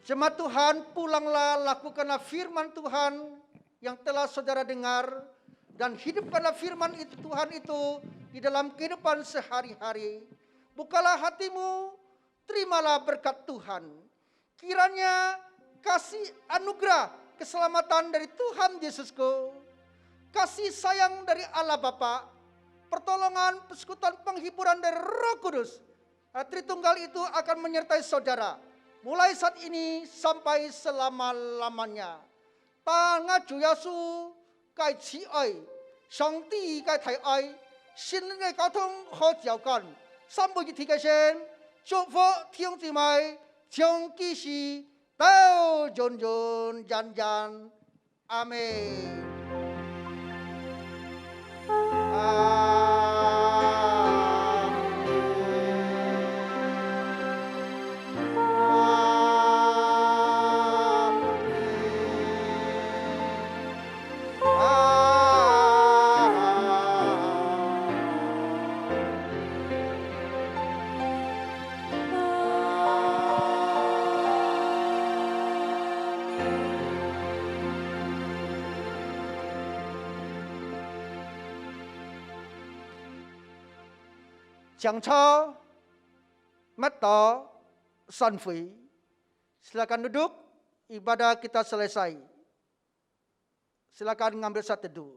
Speaker 3: Jemaat Tuhan, pulanglah, lakukanlah firman Tuhan yang telah saudara dengar, dan hidupkanlah firman itu Tuhan itu di dalam kehidupan sehari-hari. Bukalah hatimu, terimalah berkat Tuhan. Kiranya kasih anugerah keselamatan dari Tuhan Yesusku, kasih sayang dari Allah Bapa, pertolongan, persekutuan, penghiburan dari Roh Kudus, Tritunggal itu akan menyertai saudara mulai saat ini sampai selama-lamanya. Ngaju Yesu kai chi ai, Shanti kai tai ai, Xingai cao thông ho jiao gan, 三步一体嘅先，祝福聽姊妹將基事到永永遠遠，阿門。Chẳng cho mắt to son phí. Silakan duduk, ibadah kita selesai. Silakan ngambil satu teduh.